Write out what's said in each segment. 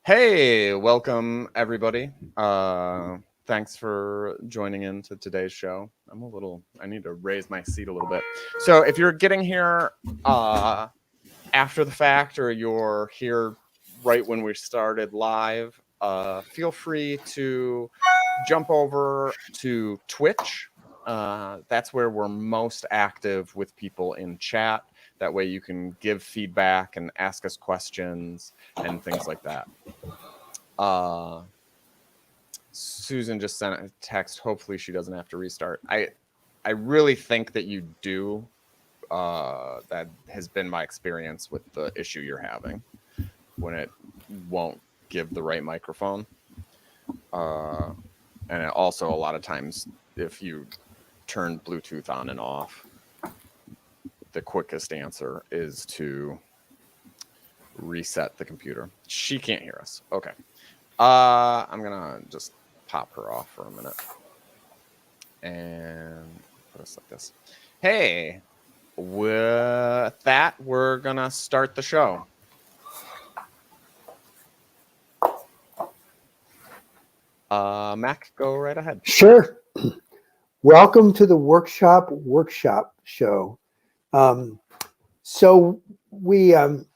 Hey, welcome everybody. Thanks for joining in to today's show. I need to raise my seat a little bit. So if you're getting here after the fact, or you're here right when we started live, feel free to jump over to Twitch. That's where we're most active with people in chat. That way you can give feedback and ask us questions and things like that. Susan just sent a text. Hopefully she doesn't have to restart. I really think that you do. That has been my experience with the issue you're having when it won't give the right microphone. And it also, a lot of times, if you turn Bluetooth on and off, the quickest answer is to reset the computer. She can't hear us. Okay. I'm gonna just pop her off for a minute and put us like this. Hey, with that, we're gonna start the show. Mac, go right ahead. Sure. Welcome to the workshop show. So we I'm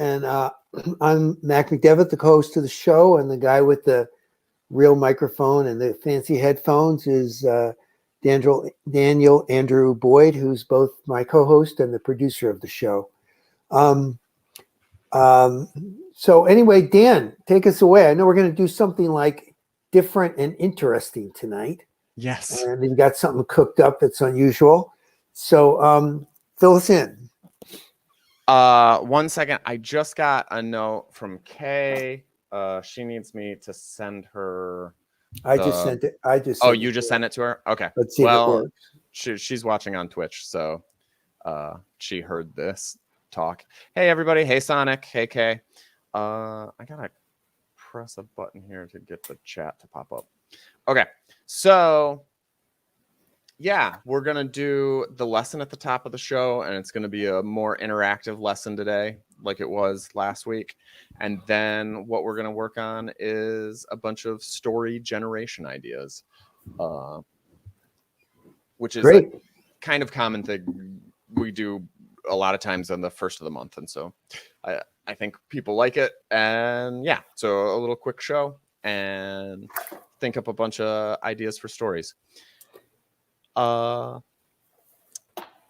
Mac McDevitt, the co-host of the show, and the guy with the real microphone and the fancy headphones is Daniel Andrew Boyd, who's both my co-host and the producer of the show. So anyway, Dan, take us away. I know we're going to do something like different and interesting tonight. Yes. And you've got something cooked up that's unusual. So fill us in. 1 second. I just got a note from Kay. She needs me to send her. I just sent it. You just sent it to her? Okay. Let's see if it works. She's watching on Twitch, so she heard this talk. Hey, everybody. Hey, Sonic. Hey, Kay. I gotta press a button here to get the chat to pop up. Okay. So, yeah, we're going to do the lesson at the top of the show, and it's going to be a more interactive lesson today, like it was last week. And then what we're going to work on is a bunch of story generation ideas, which is Great. a kind of common thing we do a lot of times on the first of the month. And so I think people like it. And yeah, so a little quick show and think up a bunch of ideas for stories.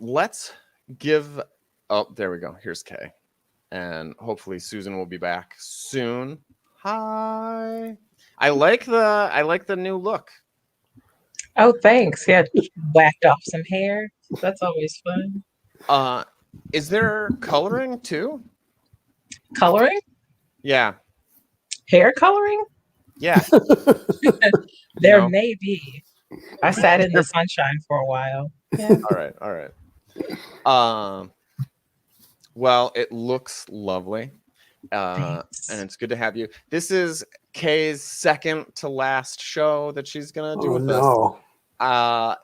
Let's give. Oh, there we go. Here's Kay, and hopefully Susan will be back soon. Hi. I like the new look. Oh, thanks. Yeah, whacked off some hair. That's always fun. Is there coloring too? Coloring? Yeah. Hair coloring? Yeah. There may be. I sat in the sunshine for a while. Yeah. All right. Well, it looks lovely. And it's good to have you. This is Kay's second to last show that she's gonna do with us.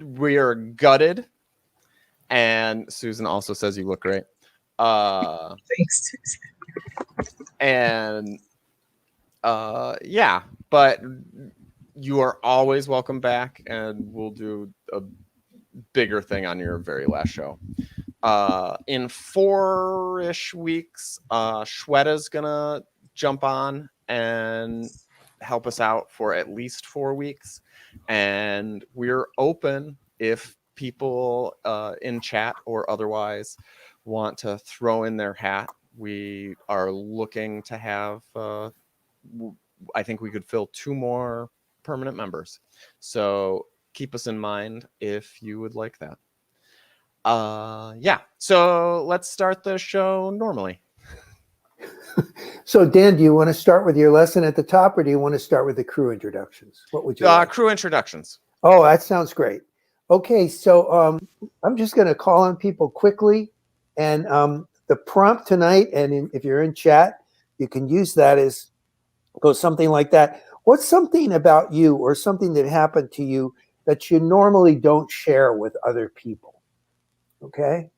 We are gutted. And Susan also says you look great. Thanks, Susan. And yeah, but you are always welcome back, and we'll do a bigger thing on your very last show. In 4-ish weeks, Shweta's gonna jump on and help us out for at least 4 weeks, and we're open if people in chat or otherwise want to throw in their hat. We are looking to have I think we could fill 2 more permanent members, so keep us in mind if you would like that. Yeah, so let's start the show normally. So Dan, do you want to start with your lesson at the top, or do you want to start with the crew introductions? What would you like? Crew introductions. Oh, that sounds great. Okay, so I'm just going to call on people quickly, and the prompt tonight, and if you're in chat, you can use that as goes something like that. What's something about you or something that happened to you that you normally don't share with other people? Okay,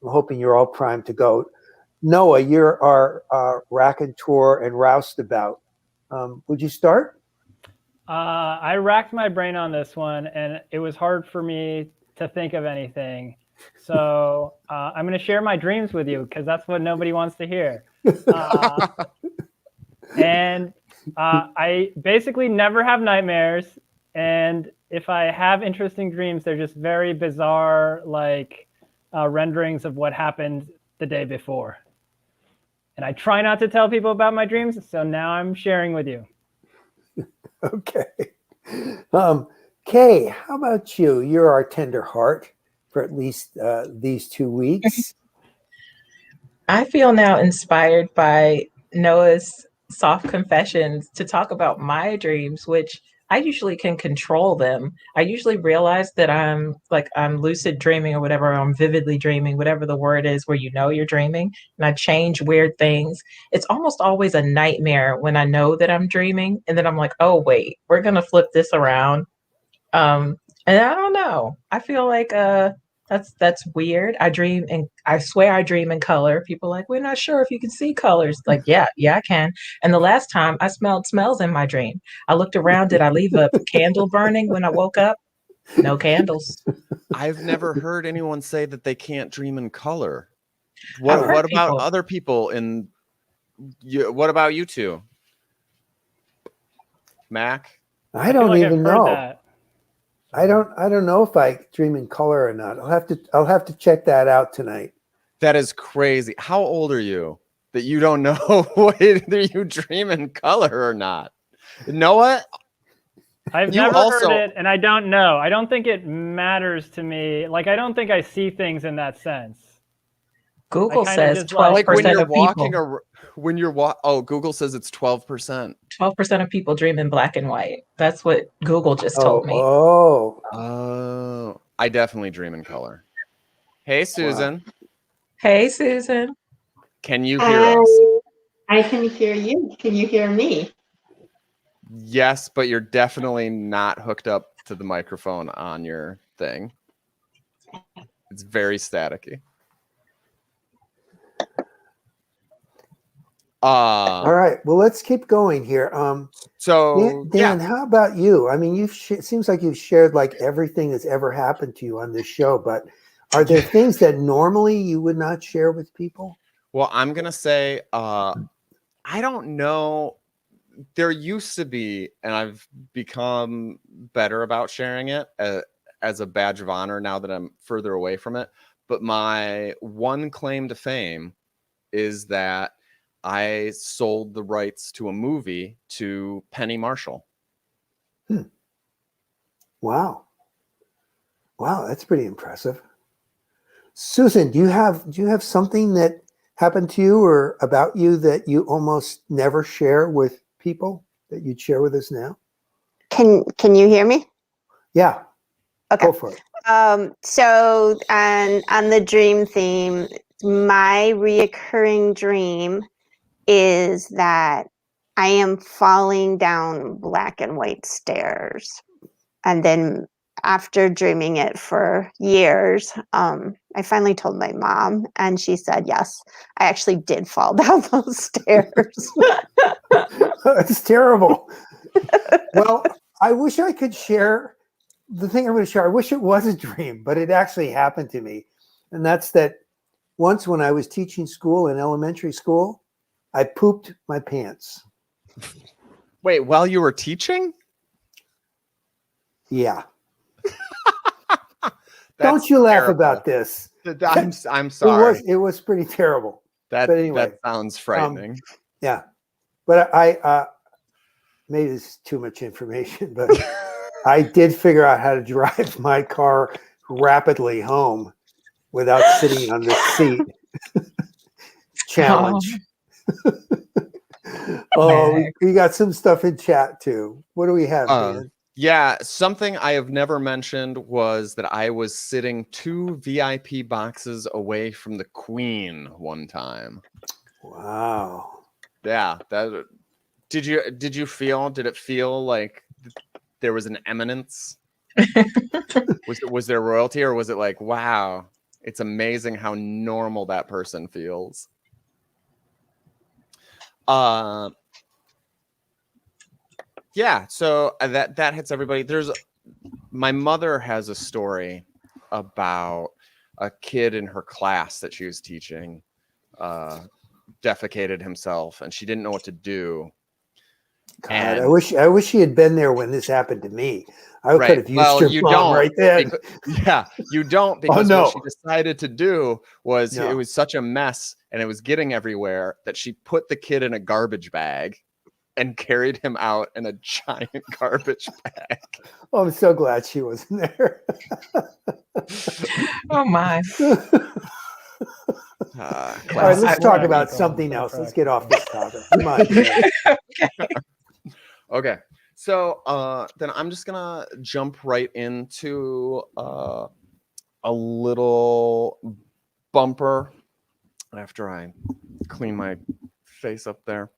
I'm hoping you're all primed to go. Noah, you're our raconteur and roustabout. Would you start? I racked my brain on this one, and it was hard for me to think of anything. So I'm going to share my dreams with you because that's what nobody wants to hear. I basically never have nightmares. And if I have interesting dreams, they're just very bizarre, like renderings of what happened the day before. And I try not to tell people about my dreams, so now I'm sharing with you. Okay. Kay, how about you? You're our tender heart for at least these 2 weeks. I feel now inspired by Noah's soft confessions to talk about my dreams, which I usually can control them. I usually realize that I'm lucid dreaming or whatever, or I'm vividly dreaming, whatever the word is where you know you're dreaming, and I change weird things. It's almost always a nightmare when I know that I'm dreaming, and then I'm like, oh wait, we're gonna flip this around. And I don't know. I feel like that's weird. I swear I dream in color. People are like, we're not sure if you can see colors. Like, yeah, I can. And the last time I smelled smells in my dream. I looked around, did I leave a candle burning when I woke up? No candles. I've never heard anyone say that they can't dream in color. What about people. other people what about you two? Mac? I don't even know. That. I don't know if I dream in color or not. I'll have to check that out tonight. That is crazy. How old are you that you don't know whether you dream in color or not? Noah? I've never heard it, and I don't know. I don't think it matters to me. Like, I don't think I see things in that sense. Google says 12% like when you're of walking people. or when you're Google says it's 12%. 12% of people dream in black and white. That's what Google just told me. Oh, I definitely dream in color. Hey, Susan. Wow. Hey, Susan. Can you hear us? I can hear you. Can you hear me? Yes, but you're definitely not hooked up to the microphone on your thing. It's very staticky. All right. Well, let's keep going here. Dan, how about you? I mean, it seems like you've shared like everything that's ever happened to you on this show, but are there things that normally you would not share with people? Well, I'm going to say, I don't know. There used to be, and I've become better about sharing it as a badge of honor now that I'm further away from it. But my one claim to fame is that I sold the rights to a movie to Penny Marshall. Wow, that's pretty impressive. Susan, do you have something that happened to you or about you that you almost never share with people that you'd share with us now? Can you hear me? Yeah. Okay. Go for it. So on the dream theme, my reoccurring dream is that I am falling down black and white stairs. And then after dreaming it for years, I finally told my mom, and she said, yes, I actually did fall down those stairs. That's terrible. Well, I wish I could share the thing I'm going to share. I wish it was a dream, but it actually happened to me. And that's that once when I was teaching school in elementary school, I pooped my pants. Wait, while you were teaching? Yeah. Don't you laugh terrible. About this. I'm sorry. It was pretty terrible. But anyway, that sounds frightening. Yeah. But I maybe this is too much information, but I did figure out how to drive my car rapidly home without sitting on the seat. Challenge. We got some stuff in chat too. What do we have, Dan? Yeah, something I have never mentioned was that I was sitting 2 VIP boxes away from the Queen one time. Wow. Yeah, did it feel like there was an eminence? was there royalty, or was it like, wow, it's amazing how normal that person feels? Yeah, so that hits everybody. My mother has a story about a kid in her class that she was teaching defecated himself, and she didn't know what to do. God, And I wish she had been there when this happened to me. I could have used her you mom don't right then. you don't because no. what she decided to do was No. it was such a mess and it was getting everywhere that she put the kid in a garbage bag and carried him out in a giant garbage bag. Oh, I'm so glad she wasn't there. Oh my. All right, let's talk about something else. Let's get off this topic. Come on. Okay. So then I'm just gonna jump right into a little bumper after I clean my face up there.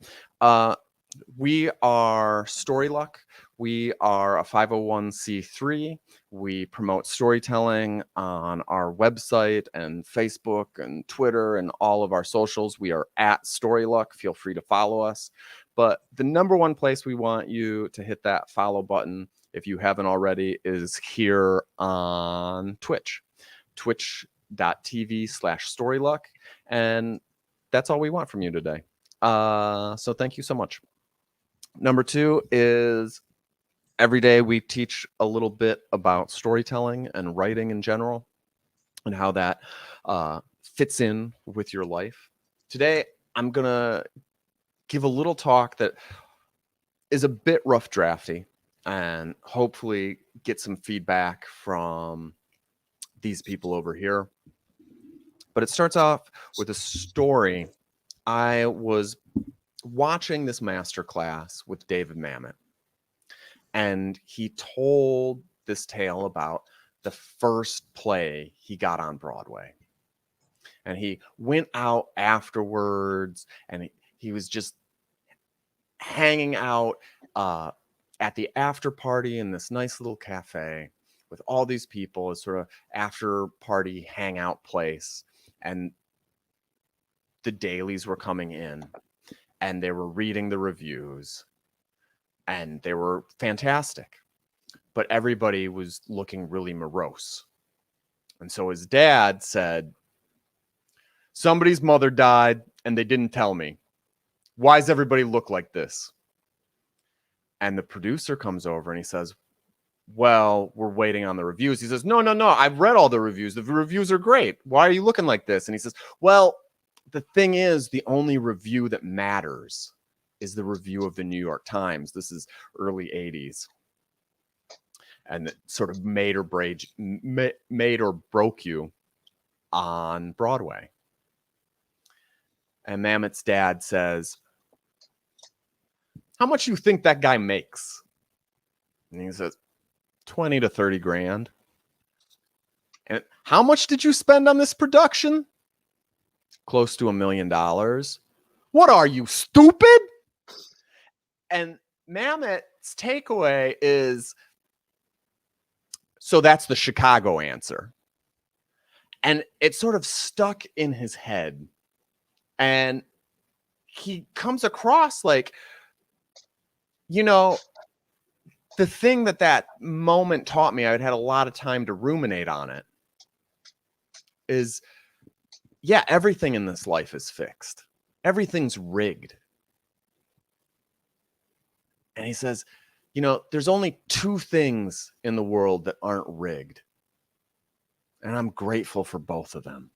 We are Storyluck. We are a 501c3. We promote storytelling on our website and Facebook and Twitter and all of our socials. We are at Storyluck. Feel free to follow us. But the number one place we want you to hit that follow button, if you haven't already, is here on Twitch, twitch.tv/Storyluck. And that's all we want from you today. So thank you so much. Number two is every day we teach a little bit about storytelling and writing in general and how that fits in with your life. Today, I'm going to give a little talk that is a bit rough drafty and hopefully get some feedback from these people over here. But it starts off with a story. I was watching this masterclass with David Mamet, and he told this tale about the first play he got on Broadway. And he went out afterwards, and he was just hanging out at the after party in this nice little cafe with all these people, as sort of after party hangout place. And the dailies were coming in, and they were reading the reviews, and they were fantastic. But everybody was looking really morose. And so his dad said, somebody's mother died, and they didn't tell me. Why does everybody look like this? And the producer comes over and he says, well, we're waiting on the reviews. He says, no, I've read all the reviews. The reviews are great. Why are you looking like this? And he says, well, the thing is, the only review that matters is the review of the New York Times. This is early 80s. And it sort of made or broke you on Broadway. And Mamet's dad says, how much do you think that guy makes? And he says, 20 to 30 grand. And how much did you spend on this production? Close to $1 million. What are you, stupid? And Mamet's takeaway is, so that's the Chicago answer. And it sort of stuck in his head. And he comes across like, you know, the thing that moment taught me, I'd had a lot of time to ruminate on it, is, yeah, everything in this life is fixed. Everything's rigged. And he says, you know, there's only two things in the world that aren't rigged. And I'm grateful for both of them.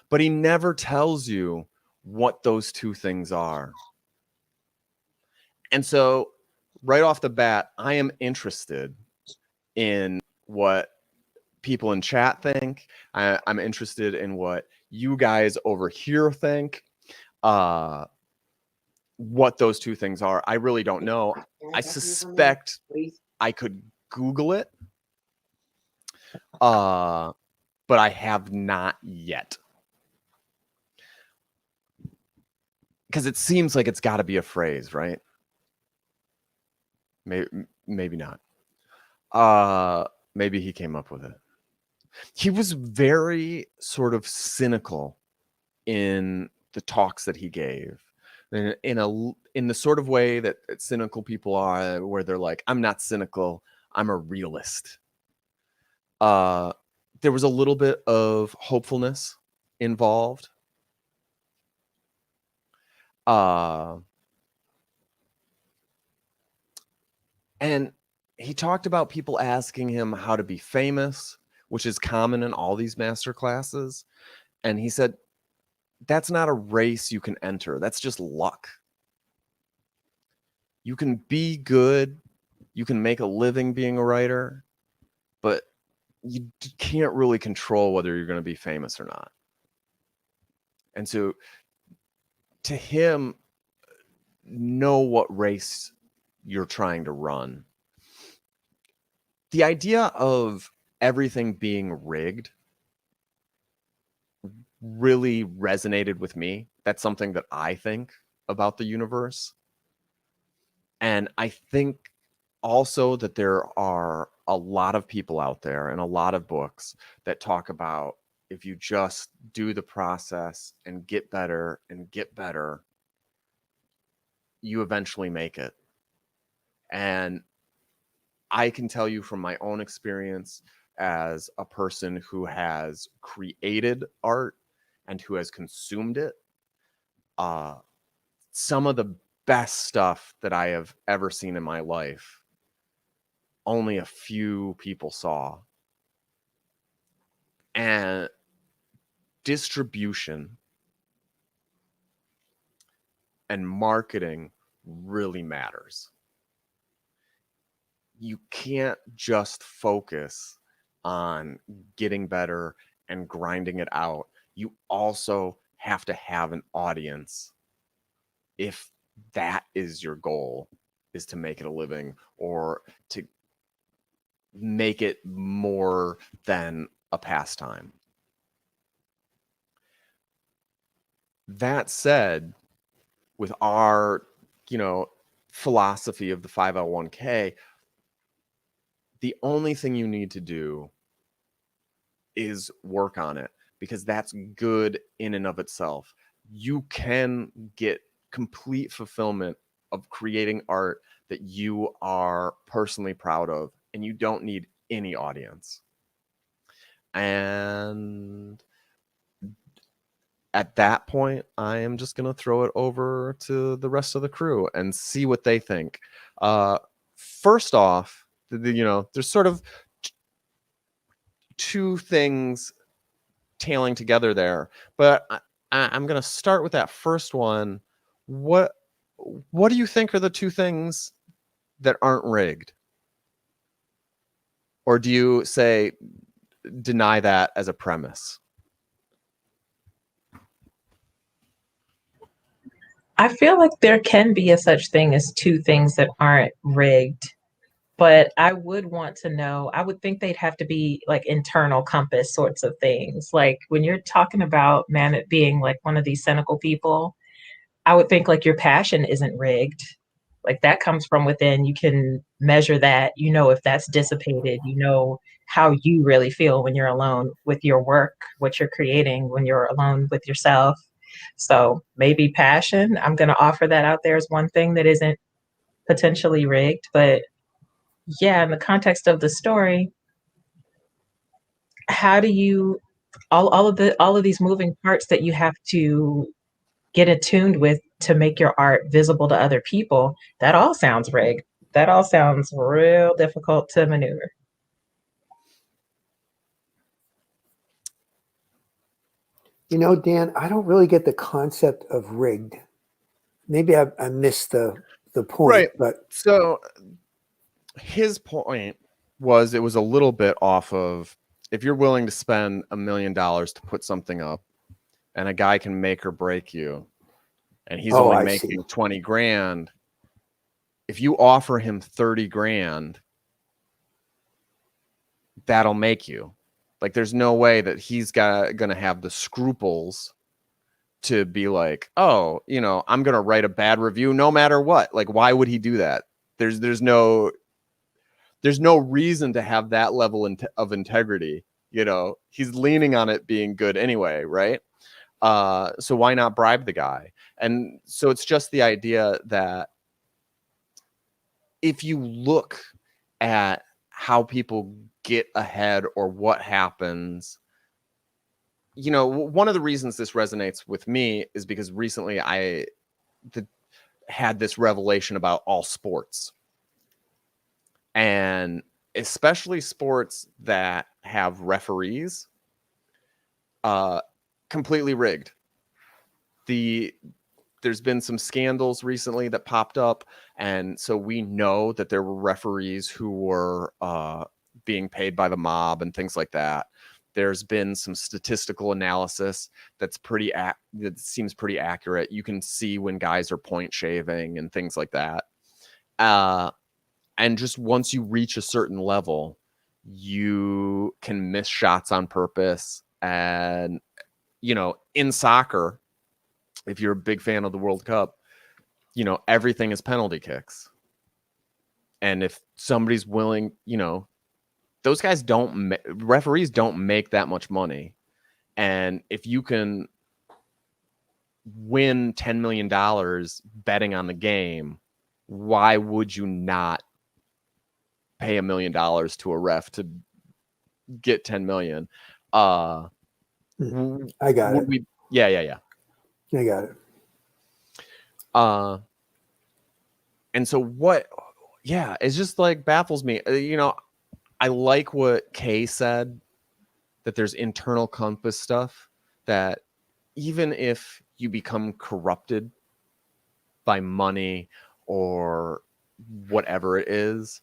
But he never tells you what those two things are. And so right off the bat, I am interested in what people in chat think. I'm interested in what you guys over here think. What those two things are, I really don't know. I suspect I could Google it, but I have not yet. Because it seems like it's got to be a phrase, right? Maybe not. Maybe he came up with it. He was very sort of cynical in talks that he gave in the sort of way that cynical people are, where they're like, I'm not cynical, I'm a realist. There was a little bit of hopefulness involved. And he talked about people asking him how to be famous, which is common in all these master classes. And he said, that's not a race you can enter. That's just luck. You can be good. You can make a living being a writer, but you can't really control whether you're going to be famous or not. And so to him, know what race you're trying to run. The idea of everything being rigged really resonated with me. That's something that I think about the universe. And I think also that there are a lot of people out there and a lot of books that talk about if you just do the process and get better, you eventually make it. And I can tell you from my own experience as a person who has created art and who has consumed it, some of the best stuff that I have ever seen in my life, only a few people saw. And distribution and marketing really matters. You can't just focus on getting better and grinding it out. You also have to have an audience if that is your goal, is to make it a living or to make it more than a pastime. That said, with our, philosophy of the 501k, the only thing you need to do is work on it, because that's good in and of itself. You can get complete fulfillment of creating art that you are personally proud of, and you don't need any audience. And at that point, I am just going to throw it over to the rest of the crew and see what they think. First off, there's sort of two things tailing together there, but I'm going to start with that first one. What do you think are the two things that aren't rigged? Or do you say deny that as a premise? I feel like there can be a such thing as two things that aren't rigged, but I would want to know, I would think they'd have to be like internal compass sorts of things. Like when you're talking about Mamet being like one of these cynical people, I would think like your passion isn't rigged. Like that comes from within. You can measure that. You know if that's dissipated. You know how you really feel when you're alone with your work, what you're creating when you're alone with yourself. So maybe passion. I'm going to offer that out there as one thing that isn't potentially rigged. But yeah, in the context of the story, how do you all of these moving parts that you have to get attuned with to make your art visible to other people, that all sounds rigged. That all sounds real difficult to maneuver. Dan, I don't really get the concept of rigged. Maybe I missed the point. Right. But so his point was, it was a little bit off of, if you're willing to spend $1 million to put something up and a guy can make or break you, and he's only making 20 grand, if you offer him 30 grand, that'll make you. Like, there's no way that he's gonna have the scruples to be like, oh, I'm gonna write a bad review no matter what. Like, why would he do that? There's no reason to have that level of integrity. He's leaning on it being good anyway, right? So why not bribe the guy? And so it's just the idea that if you look at how people get ahead or what happens, you know, one of the reasons this resonates with me is because recently I had this revelation about all sports, and especially sports that have referees, completely rigged. There's been some scandals recently that popped up, and so we know that there were referees who were being paid by the mob and things like that. There's been some statistical analysis that's that seems pretty accurate. You can see when guys are point shaving and things like that. And just once you reach a certain level, you can miss shots on purpose. And, you know, in soccer, if you're a big fan of the World Cup, you know, everything is penalty kicks. And if somebody's willing, you know, those guys referees don't make that much money. And if you can win $10 million betting on the game, why would you not pay $1 million to a ref to get 10 million? I got it. Yeah. I got it. And so it's just like baffles me. You know, I like what Kay said, that there's internal compass stuff, that even if you become corrupted by money or whatever it is,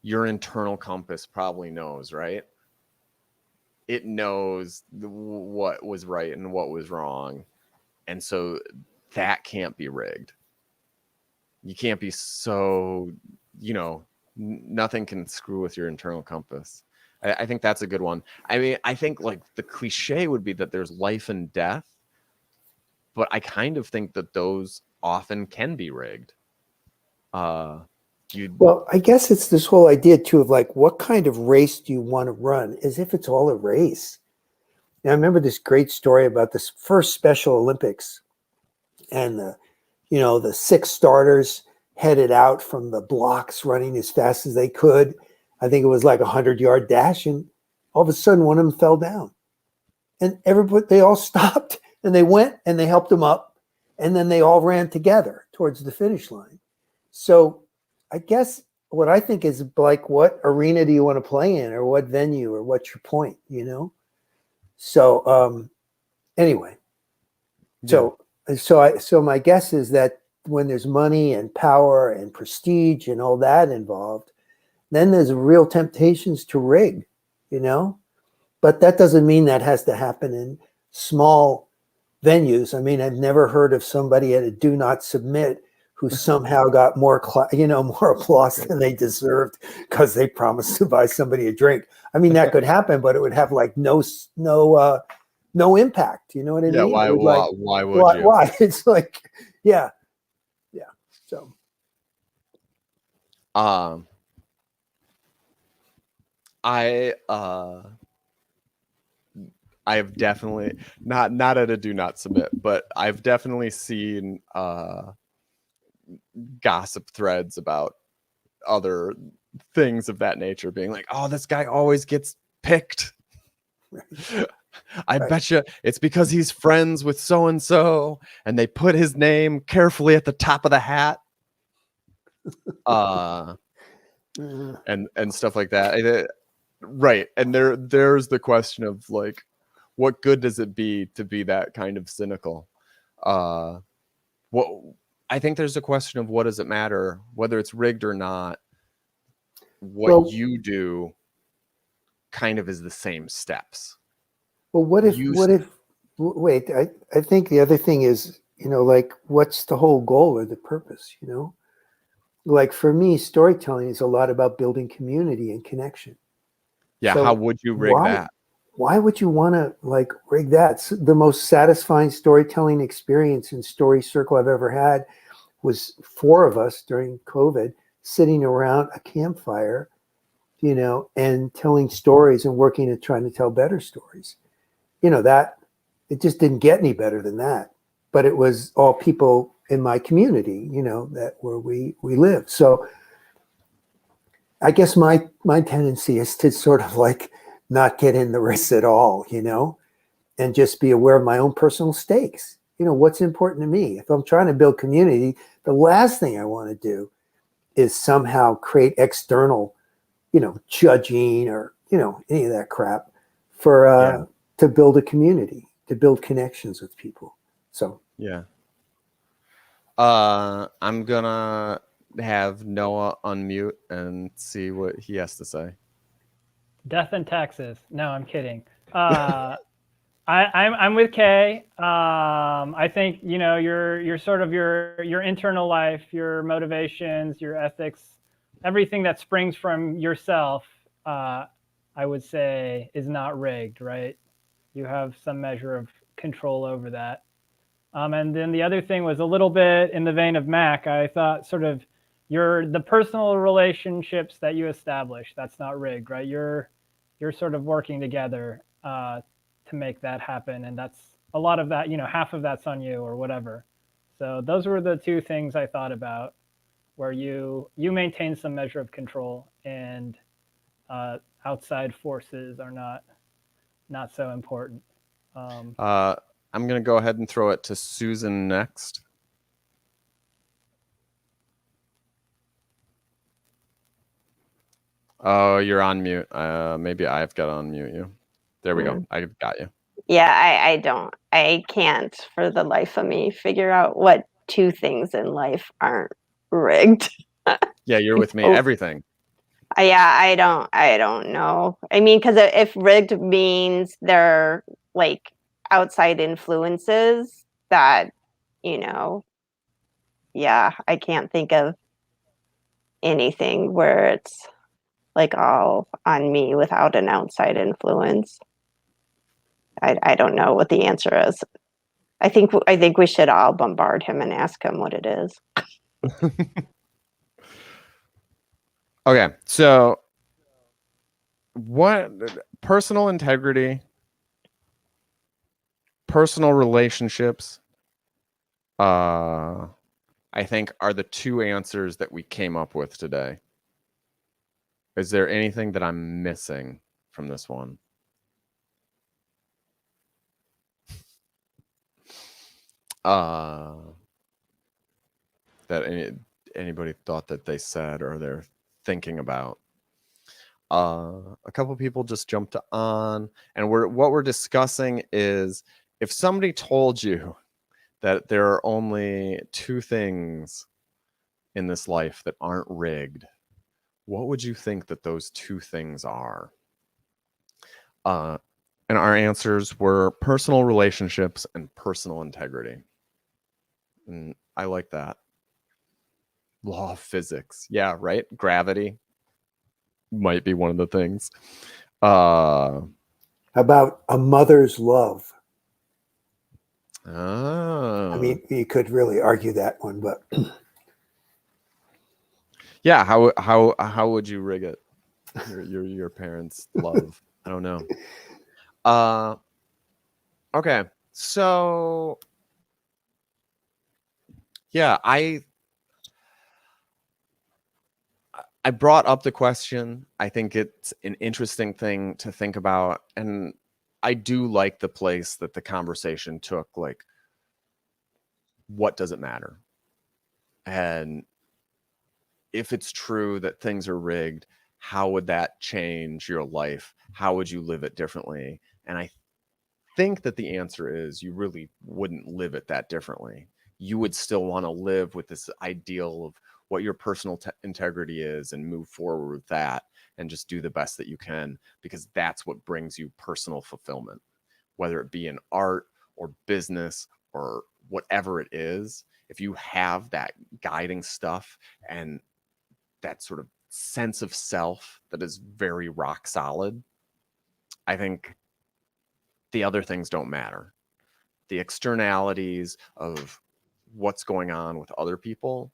your internal compass probably knows, right? It knows what was right and what was wrong. And so that can't be rigged. You can't be so, you know, nothing can screw with your internal compass. I think that's a good one. I mean, I think like the cliche would be that there's life and death, but I kind of think that those often can be rigged. Well, I guess it's this whole idea too of like, what kind of race do you want to run? As if it's all a race. Now, I remember this great story about this first Special Olympics, and the 6 starters headed out from the blocks running as fast as they could. I think it was like 100-yard dash, and all of a sudden one of them fell down, and they all stopped, and they went and they helped him up, and then they all ran together towards the finish line. So I guess what I think is like, what arena do you want to play in, or what venue, or what's your point, you know? So anyway, so my guess is that when there's money and power and prestige and all that involved, then there's real temptations to rig, you know? But that doesn't mean that has to happen in small venues. I mean, I've never heard of somebody at a Do Not Submit who somehow got more applause than they deserved because they promised to buy somebody a drink. I mean, that could happen, but it would have like no impact. You know what I mean? Yeah. Why would you? Why? It's like, yeah. So, I have definitely not at a Do Not Submit, but I've definitely seen gossip threads about other things of that nature, being like, oh, this guy always gets picked. I bet you it's because he's friends with so and so, and they put his name carefully at the top of the hat, and stuff like that. Right. And there's the question of like, what good does it be to be that kind of cynical? I think there's a question of, what does it matter whether it's rigged or not? What you do kind of is the same steps. Well, wait, I think the other thing is, you know, like, what's the whole goal or the purpose, you know? Like for me, storytelling is a lot about building community and connection. Yeah. So how would you rig that? Why would you want to like rig that? It's the most satisfying storytelling experience in Story Circle I've ever had was 4 of us during COVID sitting around a campfire, you know, and telling stories and working at trying to tell better stories. You know, that it just didn't get any better than that. But it was all people in my community, that where we live. So I guess my tendency is to sort of like not get in the race at all, and just be aware of my own personal stakes. What's important to me. If I'm trying to build community, the last thing I want to do is somehow create external, judging or, any of that crap for to build a community, to build connections with people. So yeah. I'm gonna have Noah unmute and see what he has to say. Death and taxes. No, I'm kidding. I'm with Kay. I think your sort of your internal life, your motivations, your ethics, everything that springs from yourself, I would say is not rigged, right? You have some measure of control over that. And then the other thing was a little bit in the vein of Mac. I thought sort of the personal relationships that you establish, that's not rigged, right? You're sort of working together to make that happen. And that's a lot of that, half of that's on you or whatever. So those were the two things I thought about where you maintain some measure of control and outside forces are not so important. I'm going to go ahead and throw it to Susan next. Oh, you're on mute. Maybe I've got to unmute you. There we go. I got you. Yeah, I can't for the life of me figure out what two things in life aren't rigged. Yeah, you're with me. Everything. Yeah, I don't know. I mean, because if rigged means they're like outside influences that, yeah, I can't think of anything where it's like all on me without an outside influence. I don't know what the answer is. I think we should all bombard him and ask him what it is. Okay, so what personal integrity, personal relationships, I think are the two answers that we came up with today. Is there anything that I'm missing from this one? That anybody thought that they said or they're thinking about? A couple people just jumped on, and what we're discussing is if somebody told you that there are only two things in this life that aren't rigged, what would you think that those two things are? And our answers were personal relationships and personal integrity. And I like that. Law of physics. Yeah, right? Gravity might be one of the things. about a mother's love. Oh. I mean, you could really argue that one, but yeah, how would you rig it? Your parents' love. I don't know. Okay, so yeah, I brought up the question. I think it's an interesting thing to think about, and I do like the place that the conversation took. Like, what does it matter? And if it's true that things are rigged, how would that change your life? How would you live it differently? And I think that the answer is you really wouldn't live it that differently. You would still want to live with this ideal of what your personal integrity is and move forward with that and just do the best that you can, because that's what brings you personal fulfillment, whether it be in art or business or whatever it is. If you have that guiding stuff and that sort of sense of self that is very rock solid, I think the other things don't matter. The externalities of what's going on with other people,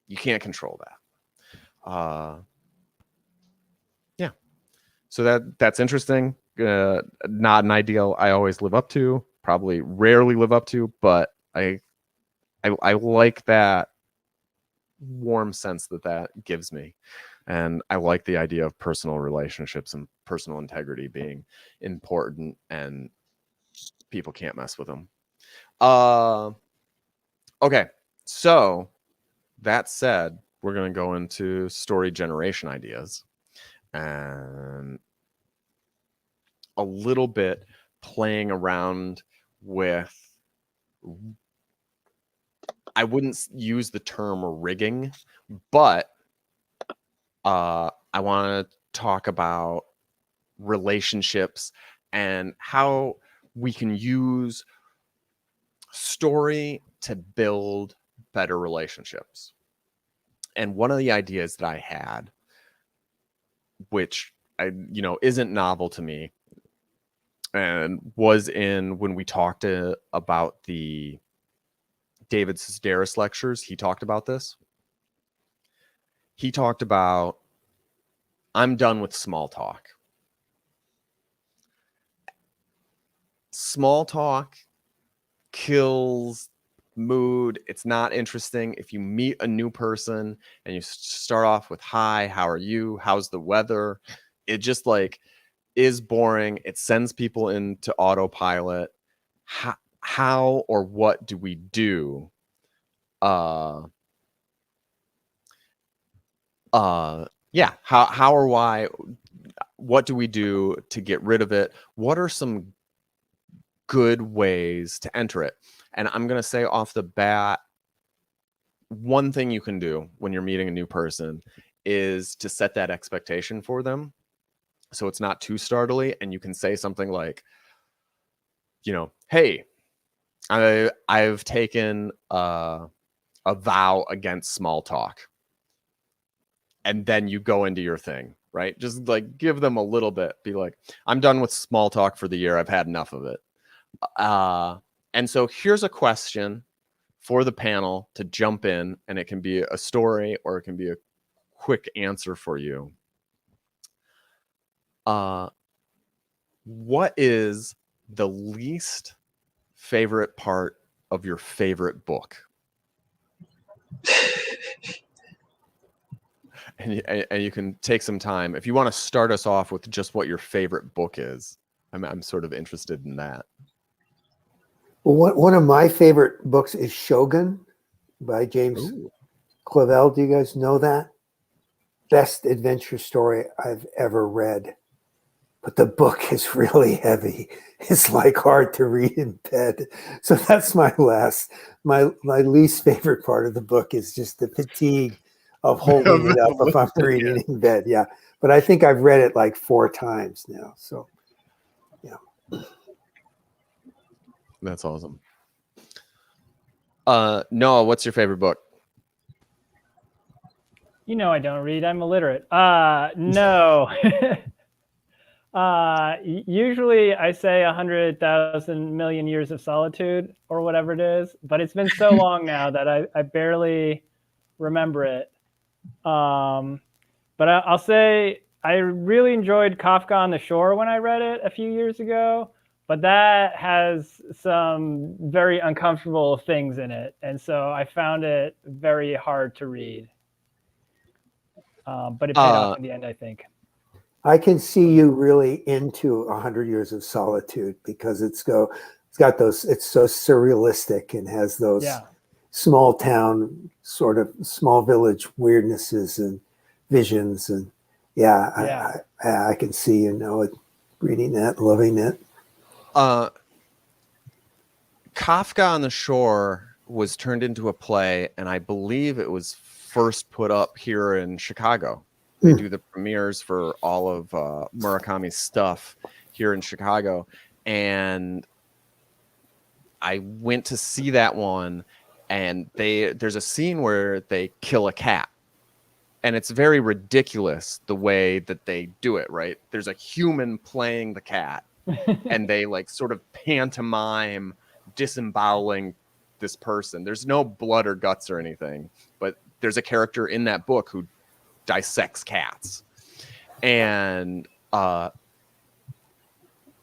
you can't control that. Yeah. So that's interesting. Not an ideal I always live up to. probably rarely live up to, but I like that warm sense that gives me. And I like the idea of personal relationships and personal integrity being important, and people can't mess with them. Okay, so that said, we're going to go into story generation ideas and a little bit playing around with, I wouldn't use the term rigging, but I want to talk about relationships and how we can use story to build better relationships. And one of the ideas that I had, which isn't novel to me, and was in when we talked about the David Sedaris lectures, he talked about this. He talked about, I'm done with small talk. Small talk kills mood. It's not interesting. If you meet a new person and you start off with, hi, how are you? How's the weather? It just is boring. It sends people into autopilot. How or what do we do? How or why? What do we do to get rid of it? What are some good ways to enter it? And I'm going to say off the bat, one thing you can do when you're meeting a new person is to set that expectation for them, so it's not too startling, and you can say something like, hey, I've taken a vow against small talk. And then you go into your thing, right? Just give them a little bit. Be like, I'm done with small talk for the year. I've had enough of it. And so here's a question for the panel to jump in, and it can be a story or it can be a quick answer for you. What is the least favorite part of your favorite book? And you can take some time. If you want to start us off with just what your favorite book is, I'm sort of interested in that. Well, one of my favorite books is Shogun by James Clavell. Do you guys know that? Best adventure story I've ever read. But the book is really heavy. It's hard to read in bed. So that's my least favorite part of the book is just the fatigue of holding it up if I'm reading in bed. Yeah. But I think I've read it 4 times now. So, yeah. That's awesome. Noah, what's your favorite book? I don't read. I'm illiterate. No. Usually I say 100,000 million years of solitude or whatever it is, but it's been so long now that I barely remember it. But I'll say I really enjoyed Kafka on the Shore when I read it a few years ago, but that has some very uncomfortable things in it. And so I found it very hard to read. But it paid off in the end, I think. I can see you really into 100 Years of Solitude because it's got those, it's so surrealistic and has those small town, sort of small village weirdnesses and visions. And I can see, it, reading that, loving it. Kafka on the Shore was turned into a play, and I believe it was first put up here in Chicago. They do the premieres for all of Murakami's stuff here in Chicago. And I went to see that one, and there's a scene where they kill a cat. And it's very ridiculous the way that they do it, right? There's a human playing the cat, and they sort of pantomime disemboweling this person. There's no blood or guts or anything, but there's a character in that book who dissects cats. And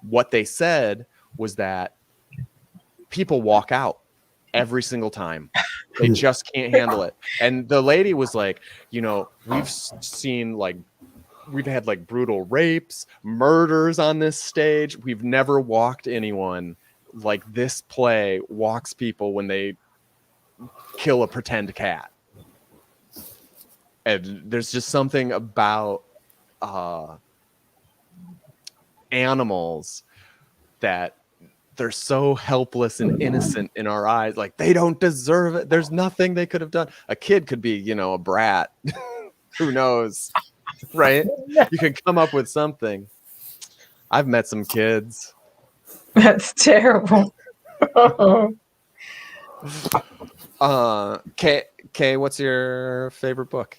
what they said was that people walk out every single time. They just can't handle it. And the lady was like, you know, we've had like brutal rapes, murders on this stage. We've never walked anyone like this play walks people when they kill a pretend cat. And there's just something about animals that they're so helpless and innocent in our eyes. Like, they don't deserve it. There's nothing they could have done. A kid could be, you know, a brat. Who knows? Right? You can come up with something. I've met some kids. That's terrible. Kay, what's your favorite book?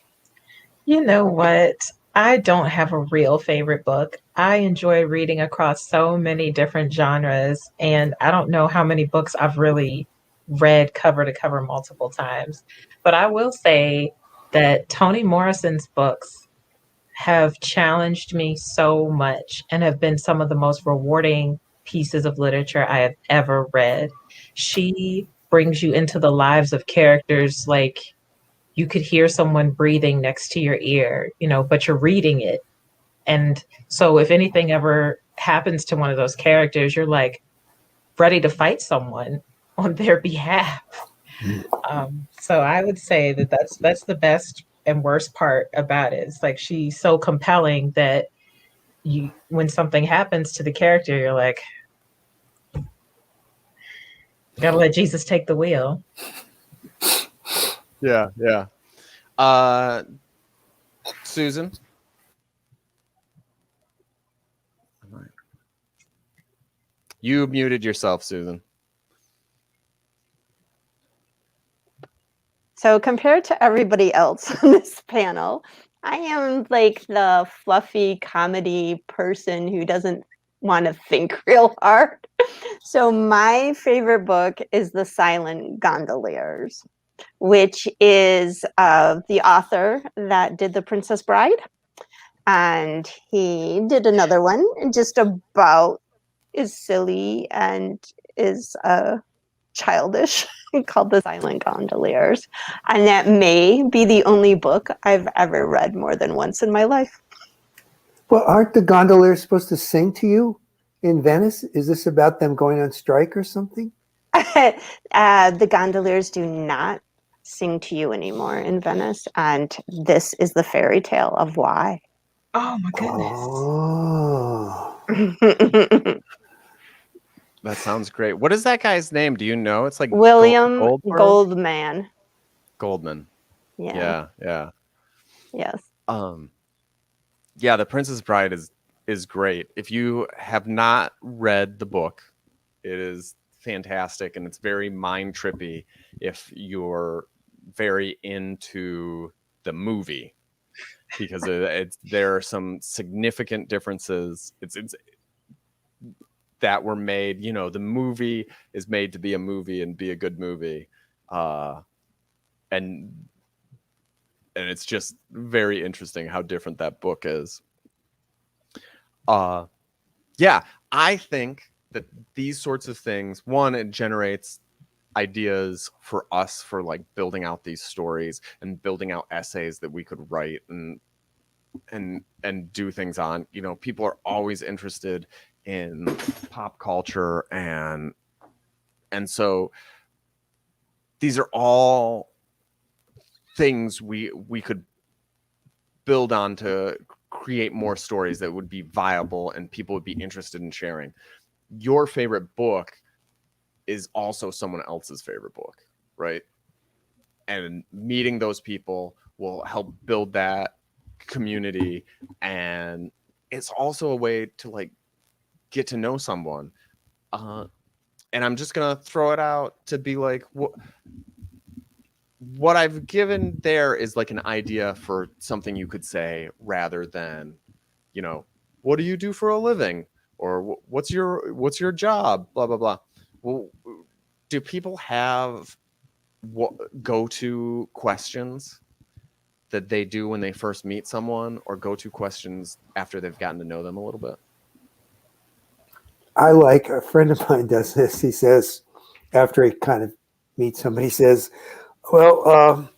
You know what? I don't have a real favorite book. I enjoy reading across so many different genres, and I don't know how many books I've really read cover to cover multiple times. But I will say that Toni Morrison's books have challenged me so much and have been some of the most rewarding pieces of literature I have ever read. She brings you into the lives of characters like you could hear someone breathing next to your ear, you know, but you're reading it. And so if anything ever happens to one of those characters, you're like ready to fight someone on their behalf. So I would say that that's the best and worst part about it. It's like she's so compelling that when something happens to the character, you're like, gotta let Jesus take the wheel. Yeah. Susan? You muted yourself, Susan. So compared to everybody else on this panel, I am like the fluffy comedy person who doesn't want to think real hard. So my favorite book is The Silent Gondoliers, which is the author that did The Princess Bride. And he did another one just about is silly and is childish called The Silent Gondoliers. And that may be the only book I've ever read more than once in my life. Well, aren't the gondoliers supposed to sing to you in Venice? Is this about them going on strike or something? The gondoliers do not sing to you anymore in Venice. And this is the fairy tale of why. Oh my goodness. Oh. That sounds great. What is that guy's name? Do you know? It's like William Goldman. Goldman. Yeah. Yes. Yeah, The Princess Bride is great. If you have not read the book, it is fantastic, and it's very mind trippy if you're very into the movie, because there are some significant differences. It's that were made. You know, the movie is made to be a movie and be a good movie, and it's just very interesting how different that book is. Yeah, I think that these sorts of things, one, it generates ideas for us for like building out these stories and building out essays that we could write and do things on. You know, people are always interested in pop culture, and so these are all things we could build on to create more stories that would be viable and people would be interested in sharing. Your favorite book is also someone else's favorite book, right? And meeting those people will help build that community, and it's also a way to like get to know someone. And I'm just gonna throw it out to be like, what I've given there is like an idea for something you could say, rather than, you know, what do you do for a living, or what's your job, blah blah blah. Well, do people have go-to questions that they do when they first meet someone, or go-to questions after they've gotten to know them a little bit? I like, a friend of mine does this. He says, after he kind of meets somebody, says, well,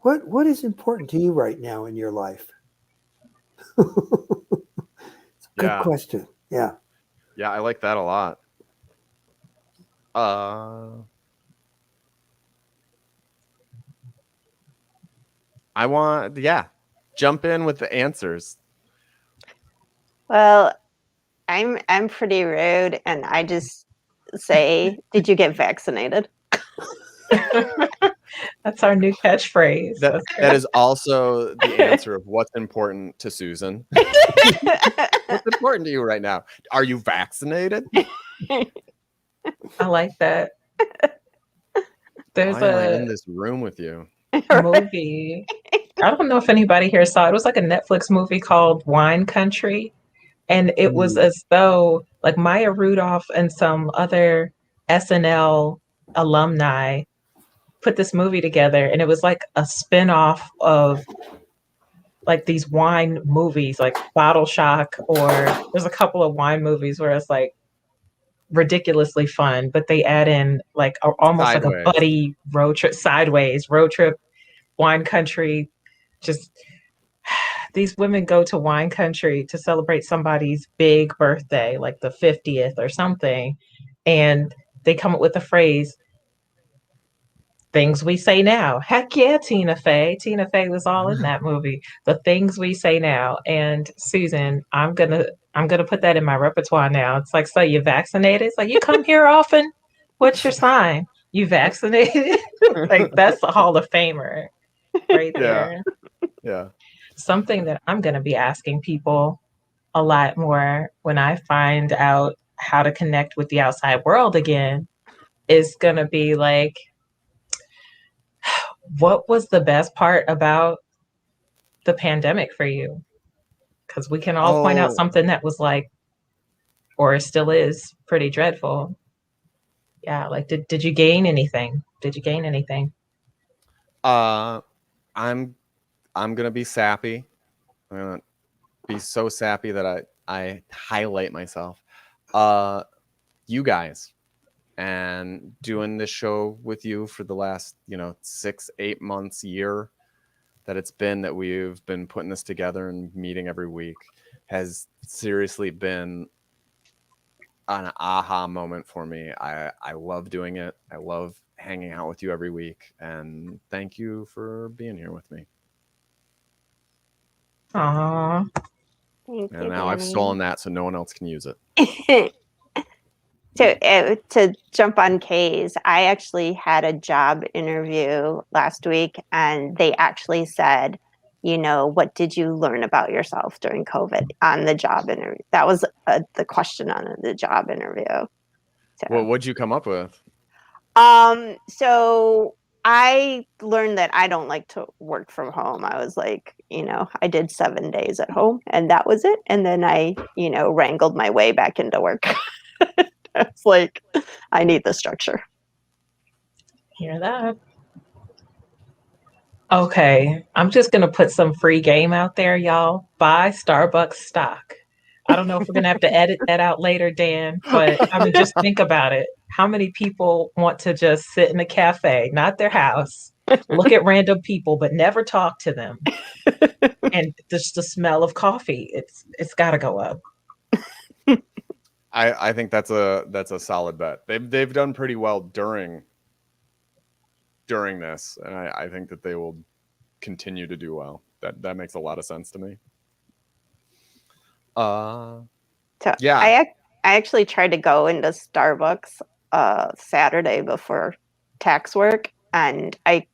what is important to you right now in your life? It's a good question. Yeah. Yeah, I like that a lot. Jump in with the answers. Well, I'm pretty rude, and I just say, "Did you get vaccinated?" That's our new catchphrase. That is also the answer of what's important to Susan. What's important to you right now? Are you vaccinated? I like that. There's Why am I in this room with you? movie. I don't know if anybody here saw it. It was like a Netflix movie called Wine Country. And it was as though like Maya Rudolph and some other SNL alumni put this movie together, and it was like a spin-off of like these wine movies like Bottle Shock, or there's a couple of wine movies where it's like ridiculously fun, but they add in like almost like a buddy road trip, Sideways, road trip, Wine Country. Just these women go to wine country to celebrate somebody's big birthday, like the 50th or something, and they come up with the phrase, things we say now. Heck yeah, Tina Fey. Tina Fey was all in that movie. The things we say now. And Susan, I'm gonna put that in my repertoire now. It's like, so you vaccinated? It's like, you come here often? What's your sign? You vaccinated? Like, that's a Hall of Famer right there. Yeah. Something that I'm gonna be asking people a lot more when I find out how to connect with the outside world again is gonna be like, what was the best part about the pandemic for you? Because we can all point out something that was like, or still is, pretty dreadful. Yeah, like did you gain anything? Did you gain anything? I'm gonna be sappy. I'm gonna be so sappy that I highlight myself. You guys, and doing this show with you for the last 6-8 months, year that it's been that we've been putting this together and meeting every week has seriously been an aha moment for me. I love doing it. I love hanging out with you every week, and thank you for being here with me. Aww. Thank you, Now I've stolen that so no one else can use it. To jump on Kay's, I actually had a job interview last week, and they actually said, what did you learn about yourself during COVID on the job interview? That was the question on the job interview. So. Well, what'd you come up with? So I learned that I don't like to work from home. I was like, I did 7 days at home, and that was it. And then I, wrangled my way back into work. It's like, I need the structure. Hear that? Okay, I'm just going to put some free game out there, y'all. Buy Starbucks stock. I don't know if we're going to have to edit that out later, Dan, but I mean, just think about it. How many people want to just sit in a cafe, not their house, look at random people, but never talk to them? And just the smell of coffee, it's got to go up. I think that's a solid bet. They've done pretty well during this, and I think that they will continue to do well. That makes a lot of sense to me. Yeah. I actually tried to go into Starbucks Saturday before tax work, and I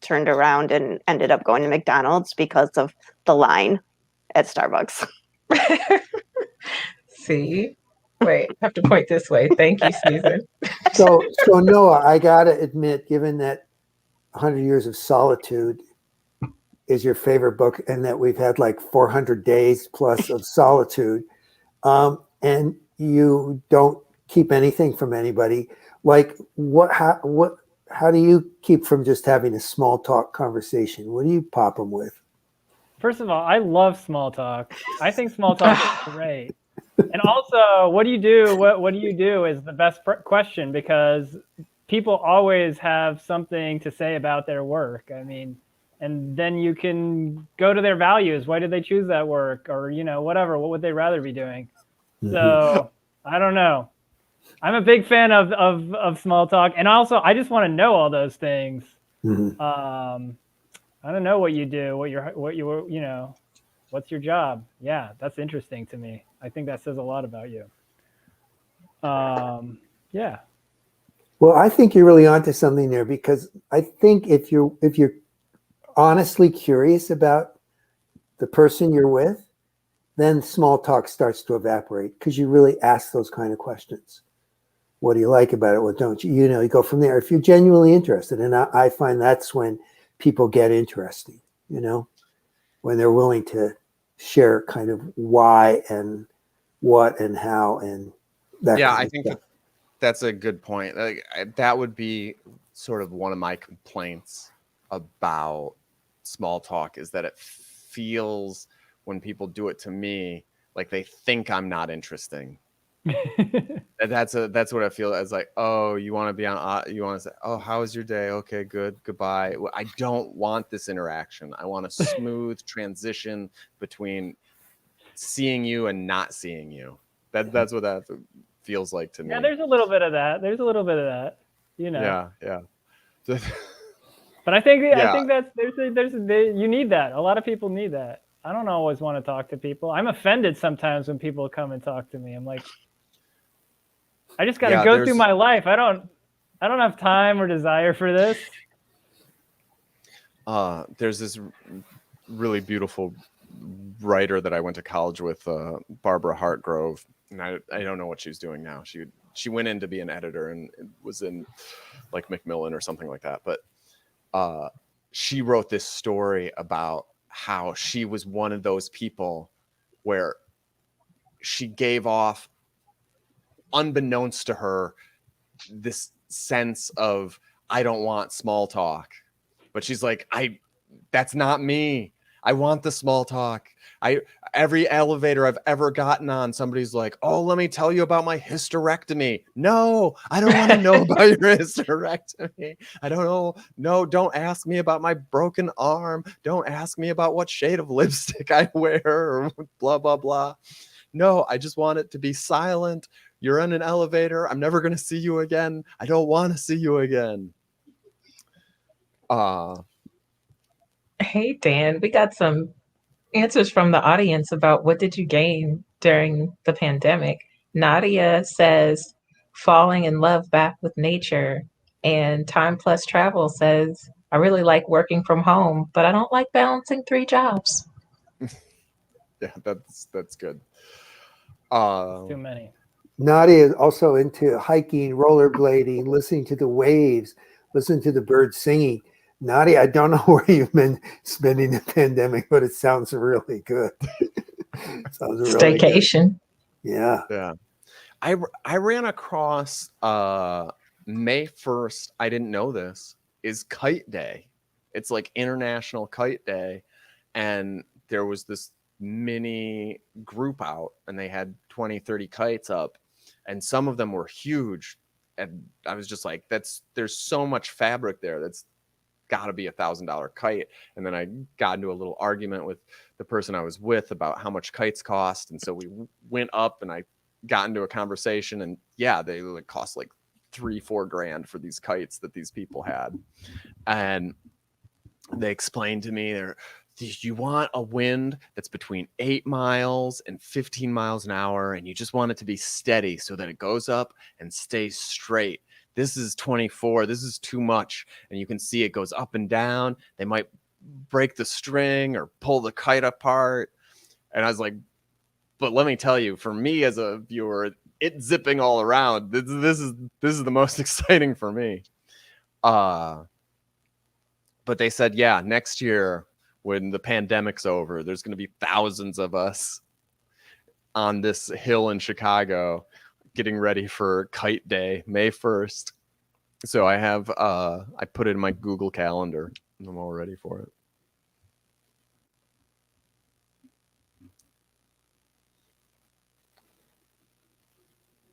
turned around and ended up going to McDonald's because of the line at Starbucks. See? Wait, I have to point this way. Thank you, Susan. So Noah, I gotta admit, given that 100 Years of Solitude is your favorite book, and that we've had like 400 days plus of solitude, and you don't keep anything from anybody, like how do you keep from just having a small talk conversation? What do you pop them with? First of all, I love small talk. I think small talk is great. And And also, what do you do? What do you do is the best question, because people always have something to say about their work. I mean, and then you can go to their values. Why did they choose that work? Or, whatever. What would they rather be doing? So I don't know. I'm a big fan of small talk. And also, I just want to know all those things. I don't know what you do, what's your job? Yeah, that's interesting to me. I think that says a lot about you. Yeah. Well, I think you're really onto something there, because I think if you're honestly curious about the person you're with, then small talk starts to evaporate, because you really ask those kind of questions. What do you like about it? What don't you? You go from there. If you're genuinely interested, and I find that's when people get interesting, when they're willing to share kind of why and what and how and that. Yeah, kind I of think stuff. that's a good point. That would be sort of one of my complaints about small talk, is that it feels, when people do it to me, like they think I'm not interesting. That's what I feel as, like, oh, you want to be on, you want to say, oh, how was your day? Okay, good, goodbye. I don't want this interaction. I want a smooth transition between seeing you and not seeing you. That's what that feels like to me. Yeah, there's a little bit of that. Yeah. But I think Yeah. that's you need that. A lot of people need that. I don't always want to talk to people. I'm offended sometimes when people come and talk to me. I'm like, I just got to go through my life. I don't have time or desire for this. There's this really beautiful writer that I went to college with, Barbara Hartgrove, and I don't know what she's doing now. She went in to be an editor and was in like Macmillan or something like that. But she wrote this story about how she was one of those people where she gave off, unbeknownst to her, this sense of, I don't want small talk. But she's like, that's not me. I want the small talk. Every elevator I've ever gotten on, somebody's like, oh, let me tell you about my hysterectomy. No, I don't want to know about your hysterectomy. I don't know. No, don't ask me about my broken arm. Don't ask me about what shade of lipstick I wear, or blah, blah, blah. No, I just want it to be silent. You're in an elevator. I'm never going to see you again. I don't want to see you again. Hey, Dan, we got some answers from the audience about what did you gain during the pandemic. Nadia says, falling in love back with nature. And Time Plus Travel says, I really like working from home, but I don't like balancing 3 jobs. Yeah, that's good. Too many. Nadia is also into hiking, rollerblading, listening to the waves, listening to the birds singing. Nadia, I don't know where you've been spending the pandemic, but it sounds really good. Sounds really Staycation. Good. Yeah. Yeah. I ran across May 1st, I didn't know this, is Kite Day. It's like International Kite Day. And there was this mini group out, and they had 20, 30 kites up, and some of them were huge. And I was just like, there's so much fabric there. That's got to be $1,000 kite. And then I got into a little argument with the person I was with about how much kites cost. And so we went up, and I got into a conversation, and yeah, they would cost like $3-4 grand for these kites that these people had. And they explained to me, you want a wind that's between 8 miles and 15 miles an hour, and you just want it to be steady so that it goes up and stays straight. This is 24. This is too much. And you can see it goes up and down. They might break the string or pull the kite apart. And I was like, but let me tell you, for me as a viewer, it's zipping all around. This is the most exciting for me. But they said, yeah, next year when the pandemic's over, there's going to be thousands of us on this hill in Chicago getting ready for Kite Day, May 1st. So I have, I put it in my Google Calendar, and I'm all ready for it.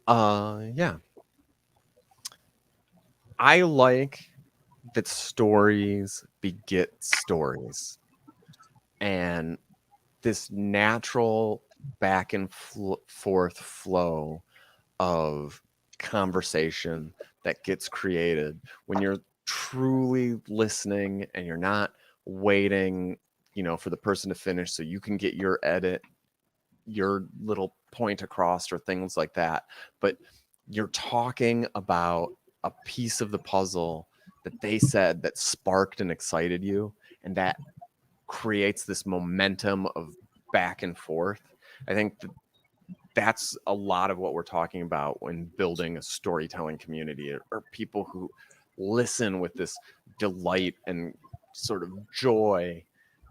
Yeah. I like that stories beget stories, and this natural back and forth flow of conversation that gets created when you're truly listening and you're not waiting, for the person to finish so you can get your edit, your little point across or things like that. But you're talking about a piece of the puzzle that they said that sparked and excited you, and that creates this momentum of back and forth. I think that's a lot of what we're talking about when building a storytelling community, or people who listen with this delight and sort of joy,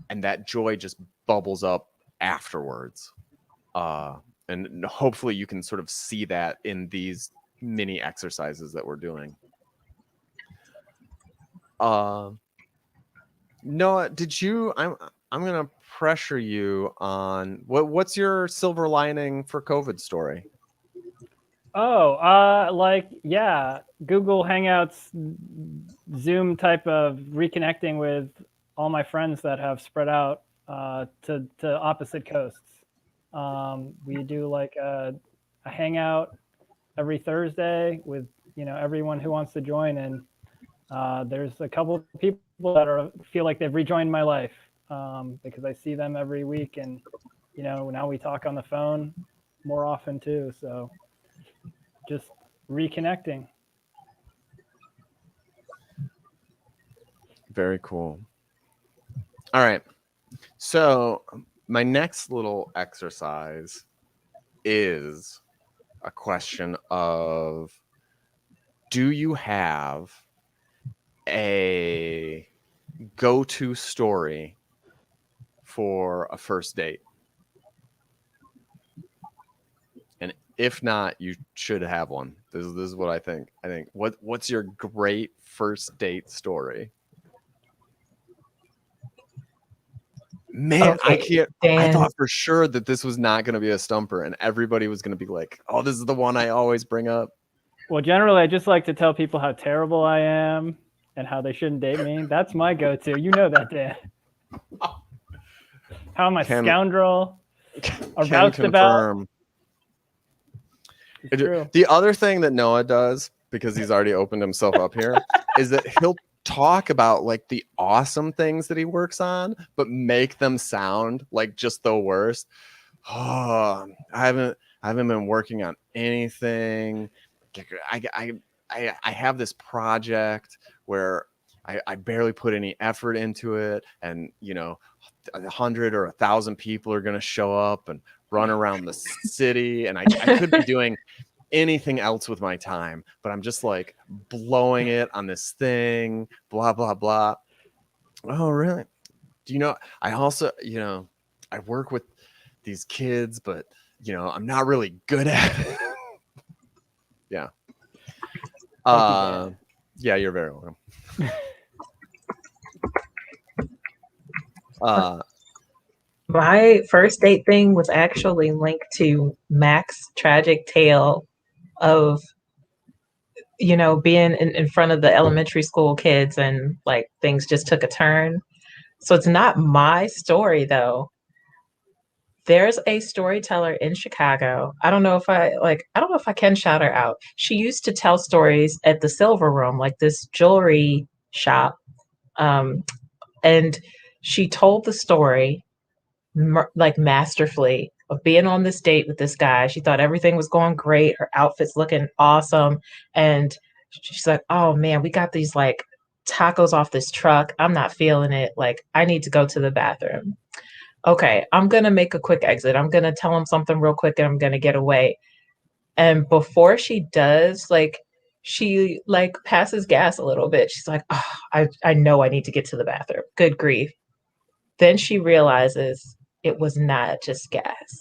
and that joy just bubbles up afterwards. And hopefully you can sort of see that in these mini exercises that we're doing. Noah, did you? I'm gonna pressure you on what's your silver lining for COVID story? Google Hangouts, Zoom type of reconnecting with all my friends that have spread out to opposite coasts. We do like a hangout every Thursday with everyone who wants to join, and there's a couple of people that feel like they've rejoined my life because I see them every week, and now we talk on the phone more often too. So just reconnecting. Very cool. All right. So my next little exercise is a question of, do you have a go-to story for a first date? And if not, you should have one. This is what I think. What's your great first date story? Man, Okay, I thought for sure that this was not going to be a stumper, and everybody was going to be like, oh, this is the one I always bring up. Well, generally, I just like to tell people how terrible I am and how they shouldn't date me. That's my go-to. You know that, Dan. How am I scoundrel? Can confirm. The other thing that Noah does, because he's already opened himself up here, is that he'll talk about like the awesome things that he works on, but make them sound like just the worst. Oh, I haven't been working on anything. I have this project where I barely put any effort into it, and 100 or 1,000 people are going to show up and run around the city, and I could be doing anything else with my time, but I'm just like blowing it on this thing, blah blah blah. Oh, really? Do you know, I also I work with these kids, but I'm not really good at it. Yeah. Yeah, you're very welcome. My first date thing was actually linked to Mac's tragic tale of being in front of the elementary school kids, and like things just took a turn. So it's not my story though. There's a storyteller in Chicago. I don't know if I can shout her out. She used to tell stories at the Silver Room, like this jewelry shop. And she told the story like masterfully of being on this date with this guy. She thought everything was going great. Her outfit's looking awesome. And she's like, oh man, we got these like tacos off this truck. I'm not feeling it. Like, I need to go to the bathroom. Okay, I'm going to make a quick exit. I'm going to tell him something real quick and I'm going to get away. And before she does, like, she like passes gas a little bit. She's like, oh, I know I need to get to the bathroom. Good grief. Then she realizes it was not just gas.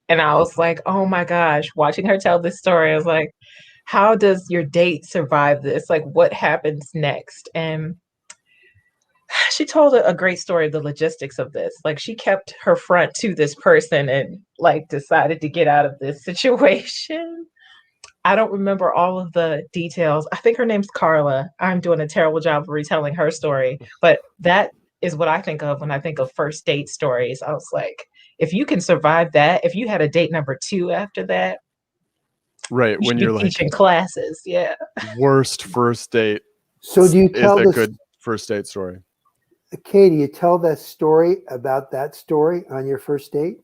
And I was like, oh my gosh, watching her tell this story, I was like, how does your date survive this? Like, what happens next? And she told a great story of the logistics of this. Like, she kept her front to this person and like decided to get out of this situation. I don't remember all of the details. I think her name's Carla. I'm doing a terrible job of retelling her story, but that is what I think of when I think of first date stories. I was like, if you can survive that, if you had a date number 2 after that, Right. you When should be you're like, teaching classes. Yeah. worst first date So do you is tell a this, good first date story. Katie, you tell that story about that story on your first date?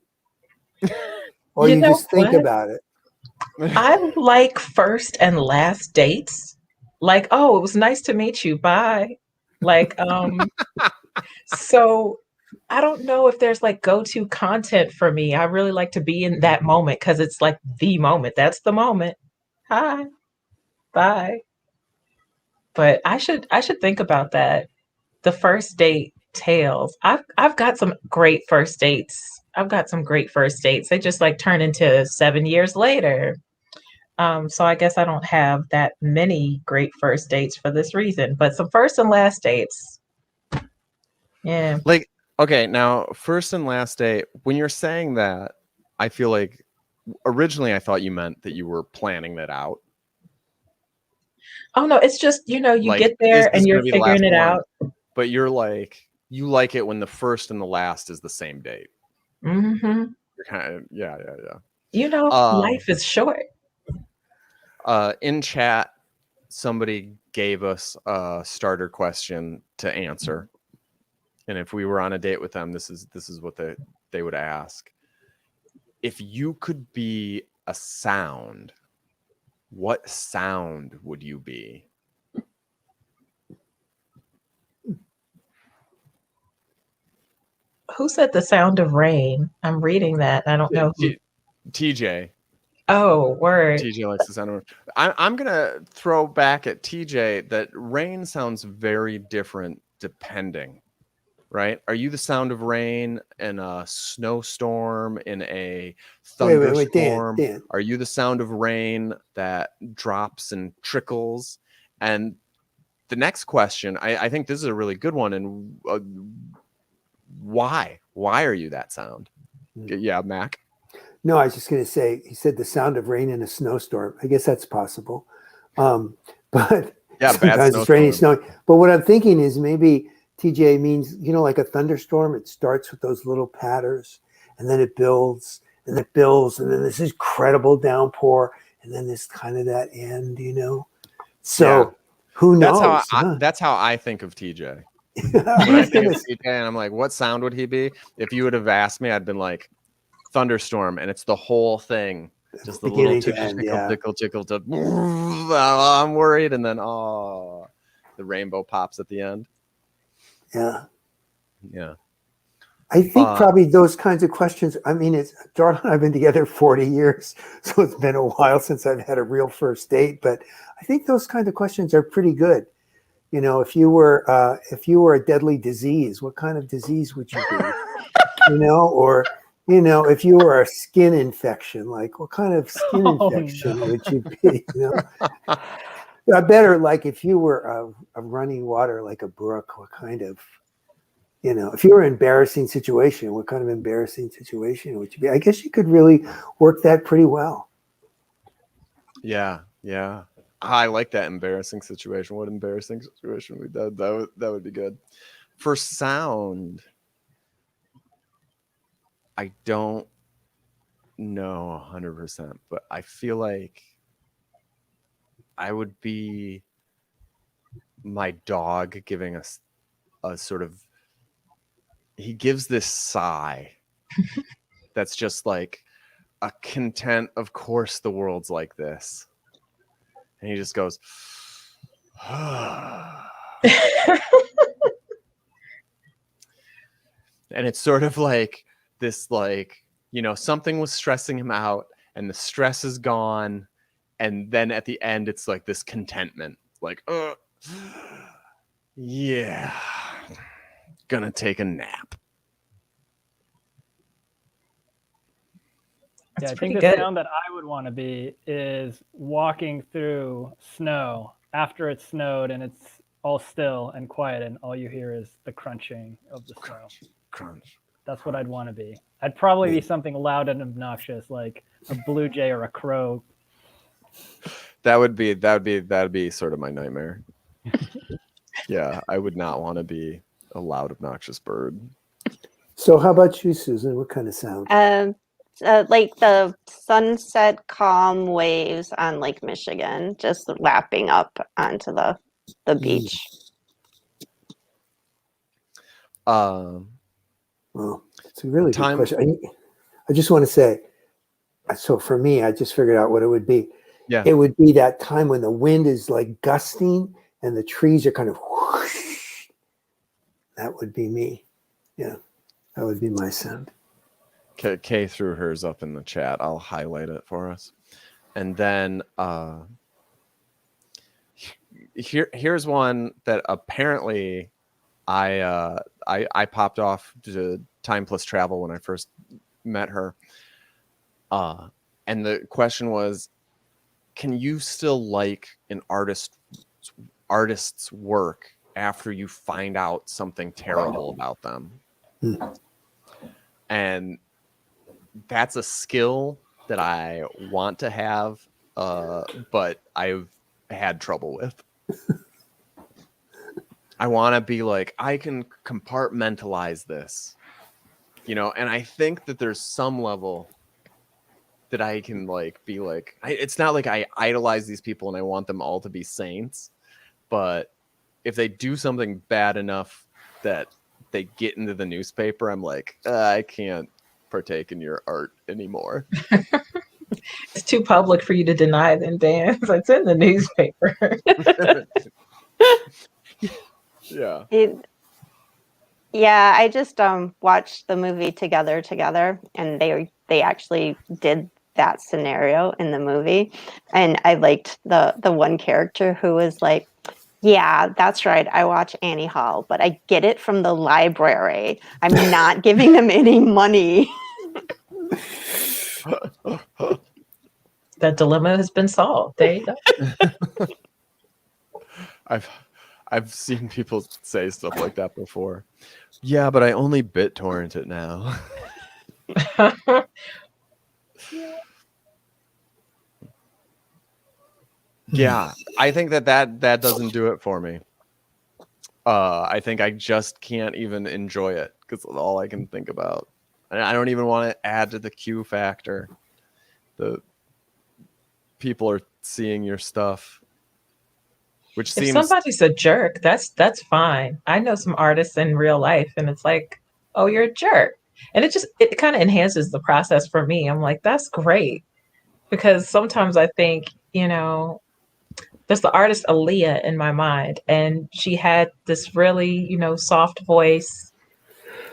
Or You you know just think what? about it? I like first and last dates. Like, oh, it was nice to meet you. Bye. Like, so I don't know if there's like go-to content for me. I really like to be in that moment because it's like the moment. That's the moment. Hi, bye. But I should think about that. The first date tales. I've got some great first dates. I've got some great first dates. They just like turn into 7 years later. So I guess I don't have that many great first dates for this reason, but some first and last dates. Yeah. Like, okay, now first and last date, when you're saying that, I feel like originally I thought you meant that you were planning that out. Oh no, it's just, you Like, get this there is and going you're to be the last figuring it one. out. But you're like, you like it when the first and the last is the same date. Hmm. You're kind of, yeah. Life is short. In chat, somebody gave us a starter question to answer. And if we were on a date with them, this is what they would ask. If you could be a sound, what sound would you be? Who said the sound of rain? I'm reading that. I don't know who. TJ. Oh, word. TJ likes the sound of rain. I'm gonna throw back at TJ that rain sounds very different depending. Right? Are you the sound of rain in a snowstorm, in a thunderstorm? Dan. Are you the sound of rain that drops and trickles? And the next question, I think this is a really good one. And why? Why are you that sound? Yeah, Mac. No, I was just going to say, he said the sound of rain in a snowstorm. I guess that's possible. But Yeah, sometimes it's raining, snowing. But what I'm thinking is maybe TJ means, like a thunderstorm. It starts with those little patters and then it builds and it builds. And then this incredible downpour. And then this kind of that end, So who knows? That's how I think of TJ. I When I was think gonna of TJ and I'm like, what sound would he be? If you would have asked me, I'd been like, thunderstorm, and it's the whole thing. Just the little tickle. I'm worried, and then the rainbow pops at the end. Yeah. Yeah. I think probably those kinds of questions. I mean, Darla and I've been together 40 years, so it's been a while since I've had a real first date. But I think those kinds of questions are pretty good. If you were a deadly disease, what kind of disease would you be? Or if you were a skin infection, like what kind of skin infection would you be? I better like if you were a running water like a brook, what kind of if you were an embarrassing situation, what kind of embarrassing situation would you be? I guess you could really work that pretty well. Yeah. I like that embarrassing situation. What embarrassing situation would that would be good. For sound, I don't know 100%, but I feel like I would be my dog giving us a sort of, he gives this sigh that's just like a content, of course the world's like this. And he just goes, and it's sort of like this, like, something was stressing him out and the stress is gone. And then at the end, it's like this contentment, like, yeah, gonna take a nap. Yeah, I think the sound that I would want to be is walking through snow after it's snowed and it's all still and quiet and all you hear is the crunching of the snow. Crunch. That's what I'd want to be. I'd probably be something loud and obnoxious like a blue jay or a crow That'd be sort of my nightmare. Yeah, I would not want to be a loud, obnoxious bird. So how about you, Susan? What kind of sound? Like the sunset calm waves on Lake Michigan, just lapping up onto the beach. Well, it's a really good Time- question. I just want to say, so for me, I just figured out what it would be. Yeah. It would be that time when the wind is like gusting and the trees are kind of whoosh. That would be me. Yeah, that would be my sound. Kay threw hers up in the chat. I'll highlight it for us. And then here's one that apparently I popped off to Time Plus Travel when I first met her. And the question was, can you still like an artist's work after you find out something terrible about them? And that's a skill that I want to have, but I've had trouble with. I want to be like, I can compartmentalize this, and I think that there's some level that I can like be like, it's not like I idolize these people and I want them all to be saints, but if they do something bad enough that they get into the newspaper, I'm like, I can't partake in your art anymore. It's too public for you to deny it and dance. It's in the newspaper. Yeah. Yeah, I just watched the movie Together, and they actually did that scenario in the movie, and I liked the one character who was like, yeah, that's right, I watch Annie Hall, but I get it from the library. I'm not giving them any money. That dilemma has been solved. There you go. I've seen people say stuff like that before. Yeah, but I only BitTorrent it now. Yeah, I think that doesn't do it for me. I think I just can't even enjoy it because it's all I can think about. And I don't even want to add to the Q factor. The people are seeing your stuff, which If seems somebody's a jerk, that's fine. I know some artists in real life, and it's like, oh, you're a jerk, and it kind of enhances the process for me. I'm like, that's great, because sometimes I think, there's the artist Aaliyah in my mind, and she had this really, soft voice,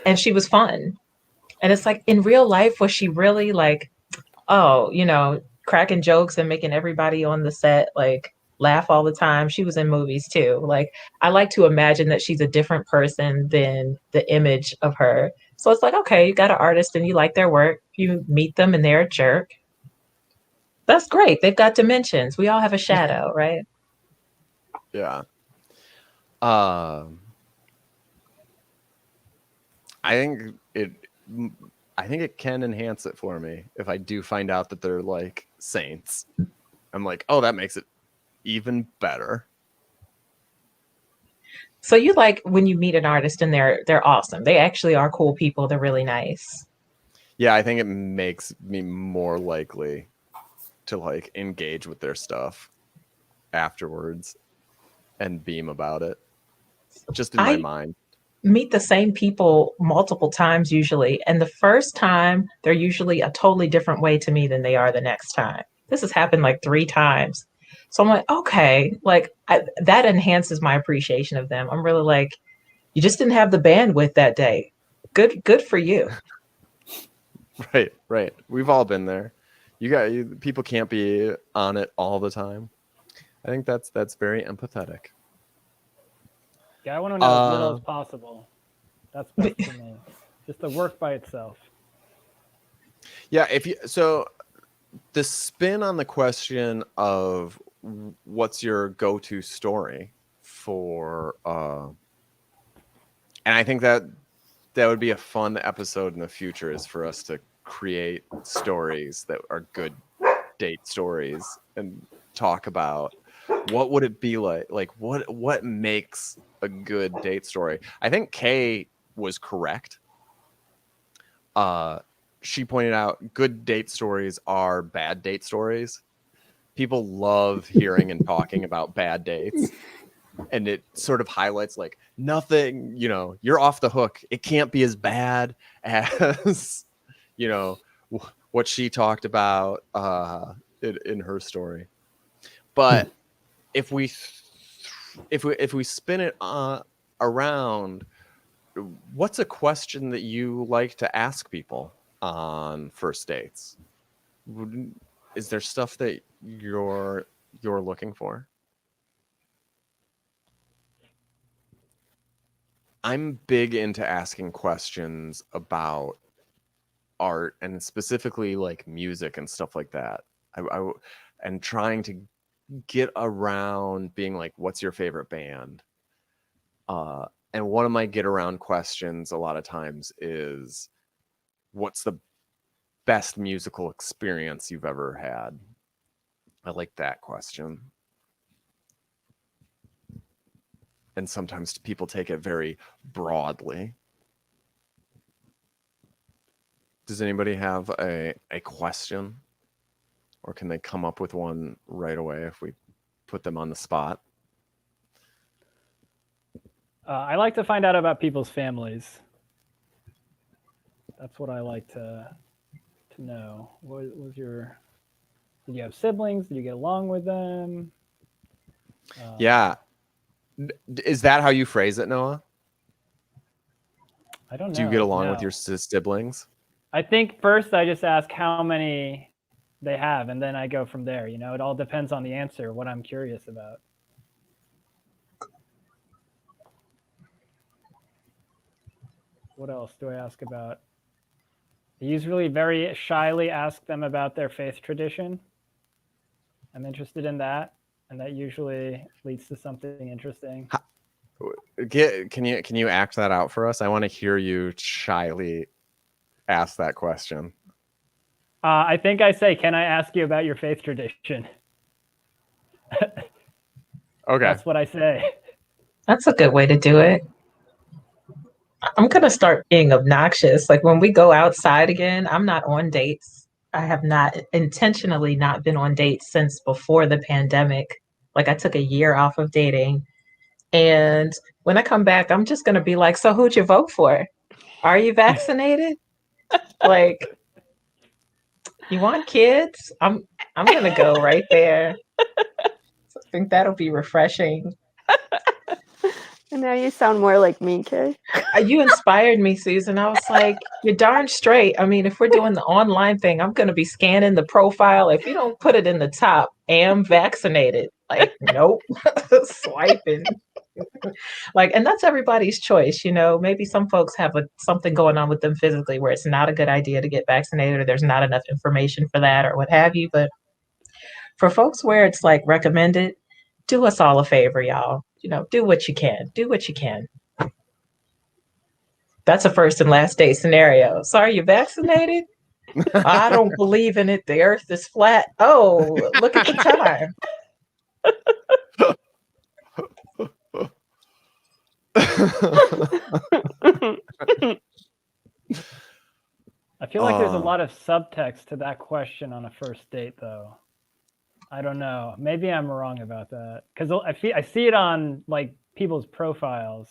and she was fun, and it's like, in real life, was she really like, oh, cracking jokes and making everybody on the set like laugh all the time? She was in movies too. Like, I like to imagine that she's a different person than the image of her. So it's like, okay, you got an artist and you like their work. You meet them and they're a jerk. That's great. They've got dimensions. We all have a shadow, right? yeah. I think it can enhance it for me if I do find out that they're like saints. I'm like, oh, that makes it even better. So you like when you meet an artist and they're awesome. They actually are cool people. They're really nice. Yeah, I think it makes me more likely to like engage with their stuff afterwards and beam about it. Just in my mind. Meet the same people multiple times usually, and the first time they're usually a totally different way to me than they are the next time. This has happened like 3 times, so I'm like, okay, like that enhances my appreciation of them. I'm really like, you just didn't have the bandwidth that day. Good for you. Right. We've all been there. People can't be on it all the time. I think that's very empathetic. Yeah, I want to know as little as possible. That's best for me. Just the work by itself. Yeah, so the spin on the question of what's your go-to story for and I think that would be a fun episode in the future, is for us to create stories that are good date stories and talk about what would it be like what makes a good date story. I think Kay was correct. She pointed out good date stories are bad date stories. People love hearing and talking about bad dates. And it sort of highlights like nothing, you're off the hook. It can't be as bad as, what she talked about in her story. But if we spin it around, what's a question that you like to ask people on first dates? Is there stuff that you're looking for? I'm big into asking questions about art and specifically like music and stuff like that. And trying to get around being like, what's your favorite band? And one of my get around questions a lot of times is, what's the best musical experience you've ever had? I like that question. And sometimes people take it very broadly. Does anybody have a question? Or can they come up with one right away if we put them on the spot? I like to find out about people's families. That's what I like to know. Did you have siblings? Did you get along with them? Yeah. Is that how you phrase it, Noah? I don't know. Do you get along with your siblings? I think first I just ask how many they have, and then I go from there. It all depends on the answer, what I'm curious about. What else do I ask about? I usually very shyly ask them about their faith tradition. I'm interested in that. And that usually leads to something interesting. Can you act that out for us? I want to hear you shyly ask that question. I think I say, can I ask you about your faith tradition? Okay. That's what I say. That's a good way to do it. I'm going to start being obnoxious. Like when we go outside again, I'm not on dates. I have not intentionally not been on dates since before the pandemic. Like I took a year off of dating. And when I come back, I'm just going to be like, so who'd you vote for? Are you vaccinated? Like, you want kids? I'm going to go right there. So I think that'll be refreshing. And now you sound more like me, Kay. You inspired me, Susan. I was like, you're darn straight. I mean, if we're doing the online thing, I'm going to be scanning the profile. If you don't put it in the top, am vaccinated. Like, nope. Swiping. Like, and that's everybody's choice. Maybe some folks have something going on with them physically where it's not a good idea to get vaccinated, or there's not enough information for that, or what have you. But for folks where it's like recommended, do us all a favor, y'all. Do what you can. Do what you can. That's a first and last date scenario. So are you vaccinated? I don't believe in it. The earth is flat. Oh, look at the time. I feel like there's a lot of subtext to that question on a first date, though. I don't know. Maybe I'm wrong about that, because I see it on like people's profiles.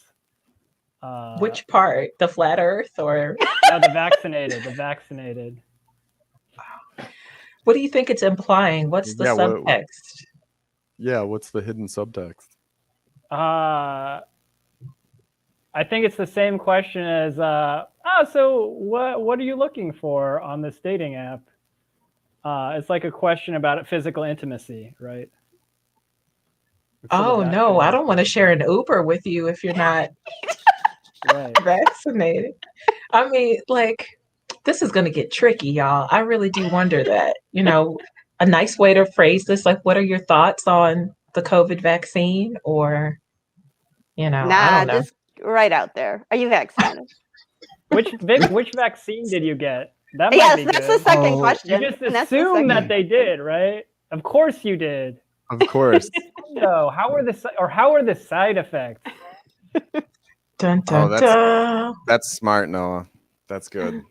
Which part? The flat earth or? No, the vaccinated. The vaccinated. What do you think it's implying? What's the subtext? What's the hidden subtext? I think it's the same question as, so what are you looking for on this dating app? It's like a question about physical intimacy, right? Oh, no, I don't want to share an Uber with you if you're not vaccinated. I mean, like, this is going to get tricky, y'all. I really do wonder that, a nice way to phrase this, like, what are your thoughts on the COVID vaccine? Or, I don't know. Just right out there. Are you vaccinated? Which vaccine did you get? That might Yes, be that's good. the second Oh. question. You just and that's the assume that second- they did, right? Of course you did. Of course. No, how are the side effects? Dun, Oh, dun, dun. that's smart, Noah. That's good.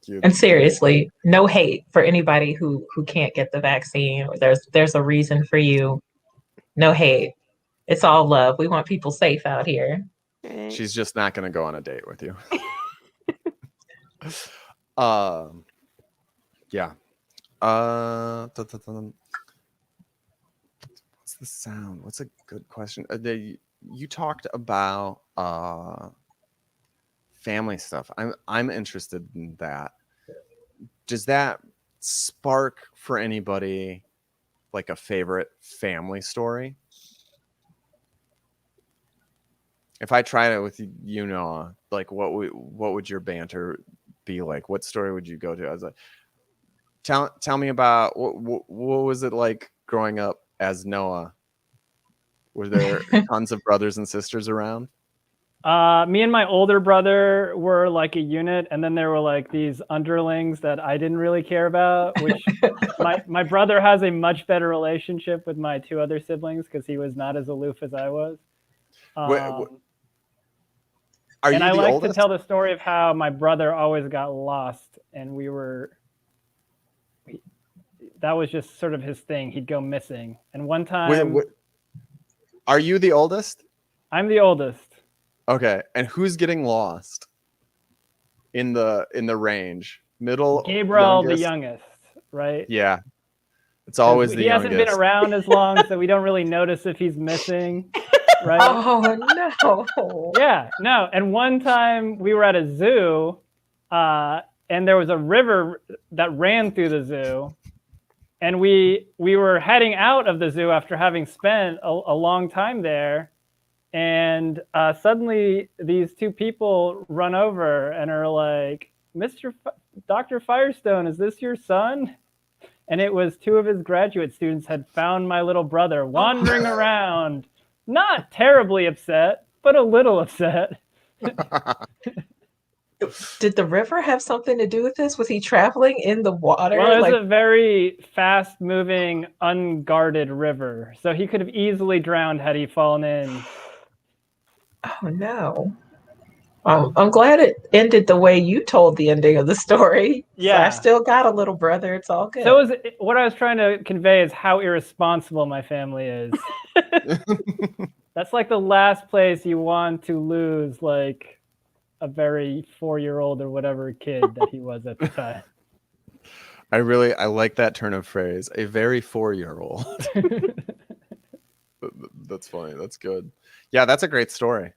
You- And seriously, no hate for anybody who can't get the vaccine. Or there's a reason for you. No hate. It's all love. We want people safe out here. Right. She's just not going to go on a date with you. Yeah. What's the sound? What's a good question? You talked about family stuff. I'm interested in that. Does that spark for anybody like a favorite family story? If I tried it with you, Noah, like what would your banter be like? What story would you go to? I was like, tell me about what was it like growing up as Noah? Were there tons of brothers and sisters around? Me and my older brother were like a unit, and then there were like these underlings that I didn't really care about, which my brother has a much better relationship with my two other siblings because he was not as aloof as I was. Are you and I the like oldest? to tell the story of how my brother always got lost, and that was just sort of his thing. He'd go missing. And one time, are you the oldest? I'm the oldest. Okay, and who's getting lost in the range? Middle, Gabriel, youngest? the youngest, right? Yeah, it's always the he hasn't youngest. been around as long, so we don't really notice if he's missing, right? Oh no. Yeah, no. And one time we were at a zoo, and there was a river that ran through the zoo, and we were heading out of the zoo after having spent a long time there, and suddenly these two people run over and are like, Dr. Firestone, is this your son? And it was two of his graduate students had found my little brother wandering around, not terribly upset, but a little upset. Did the river have something to do with this? Was he traveling in the water? Well, it was a very fast-moving, unguarded river, so he could have easily drowned had he fallen in. Oh no. I'm glad it ended the way you told the ending of the story. Yeah. So I still got a little brother. It's all good. So what I was trying to convey is how irresponsible my family is. That's like the last place you want to lose, like a very 4-year-old or whatever kid that he was at the time. I like that turn of phrase. A very 4-year-old. That's funny. That's good. Yeah, that's a great story.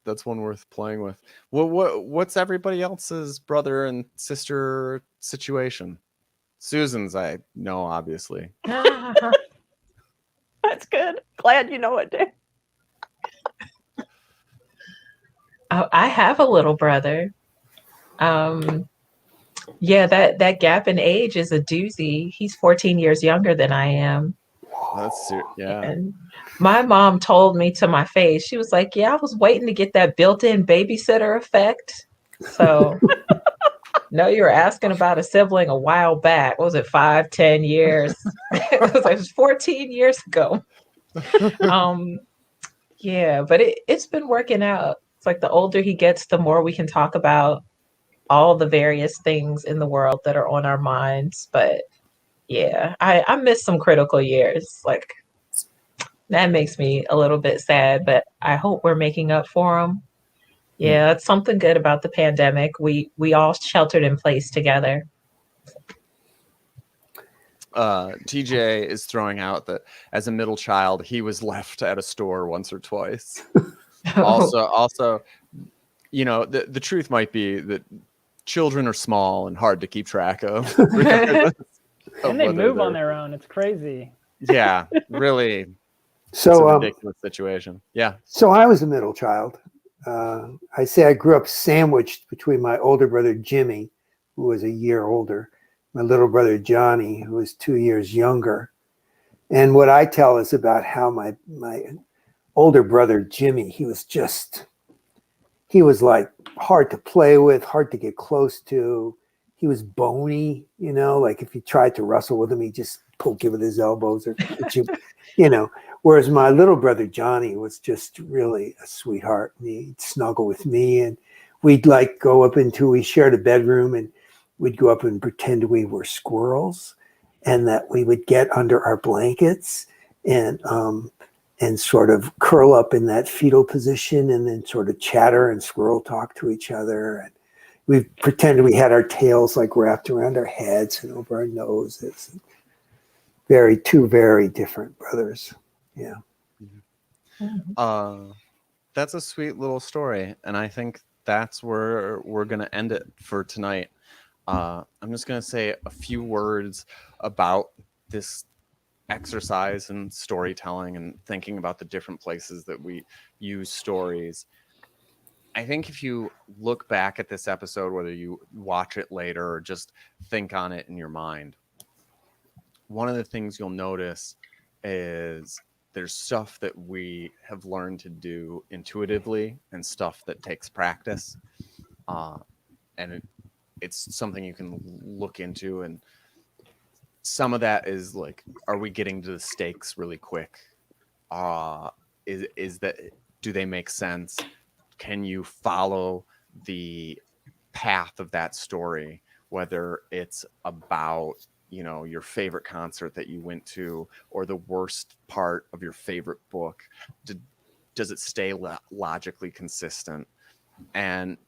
That's one worth playing with. What's everybody else's brother and sister situation? Susan's, I know, obviously. That's good. Glad you know it, Dave. I have a little brother. Yeah, that gap in age is a doozy. He's 14 years younger than I am. Yeah. And my mom told me to my face, she was like, yeah, I was waiting to get that built-in babysitter effect. So no, you were asking about a sibling a while back. What was it, 5-10 years? It was 14 years ago. Yeah, but it's been working out. It's like the older he gets, the more we can talk about all the various things in the world that are on our minds. But yeah, I miss some critical years. Like, that makes me a little bit sad, but I hope we're making up for them. Yeah, that's something good about the pandemic. We all sheltered in place together. TJ is throwing out that as a middle child, he was left at a store once or twice. Also, you know, the truth might be that children are small and hard to keep track of. And they move on their own. It's crazy. Yeah, really. So it's a ridiculous situation. Yeah. So I was a middle child. I say I grew up sandwiched between my older brother Jimmy, who was a year older, my little brother Johnny, who was 2 years younger. And what I tell is about how my older brother Jimmy, he he was like hard to play with, hard to get close to. He was bony, you know, like if you tried to wrestle with him, he'd just poke you with his elbows or hit you, you know. Whereas my little brother Johnny was just really a sweetheart. And he'd snuggle with me, and we'd like go up into, we shared a bedroom, and we'd go up and pretend we were squirrels, and that we would get under our blankets and sort of curl up in that fetal position and then sort of chatter and squirrel talk to each other. And we pretended we had our tails like wrapped around our heads and over our noses. Two very different brothers. Yeah. That's a sweet little story, and I think that's where we're gonna end it for tonight. I'm just gonna say a few words about this exercise and storytelling and thinking about the different places that we use stories. I think if you look back at this episode, whether you watch it later or just think on it in your mind, one of the things you'll notice is there's stuff that we have learned to do intuitively and stuff that takes practice. And it's something you can look into. And some of that is like, are we getting to the stakes really quick? Is that, do they make sense? Can you follow the path of that story, whether it's about, you know, your favorite concert that you went to or the worst part of your favorite book? Does it stay logically consistent? And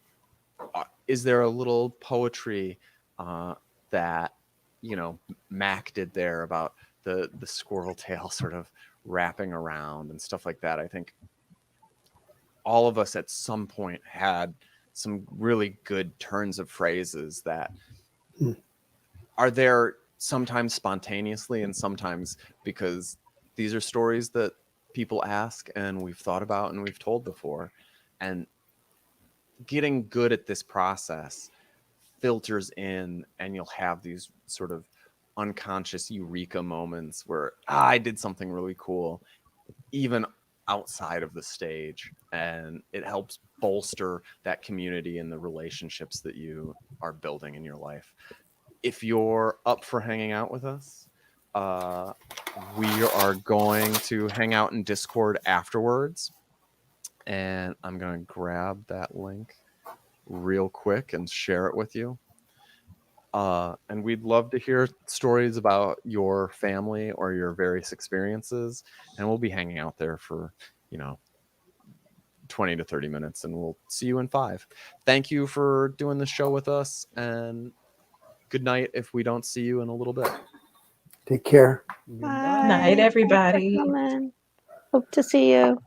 is there a little poetry that, you know, Mac did there about the squirrel tail sort of wrapping around and stuff like that? I think all of us at some point had some really good turns of phrases that are there sometimes spontaneously and sometimes because these are stories that people ask and we've thought about and we've told before. And getting good at this process filters in, and you'll have these sort of unconscious eureka moments where I did something really cool, even outside of the stage, and it helps bolster that community and the relationships that you are building in your life. If you're up for hanging out with us, we are going to hang out in Discord afterwards, and I'm going to grab that link real quick and share it with you. And we'd love to hear stories about your family or your various experiences. And we'll be hanging out there for, 20 to 30 minutes, and we'll see you in 5. Thank you for doing the show with us, and good night if we don't see you in a little bit. Take care. Bye. Night, everybody. Hope to see you.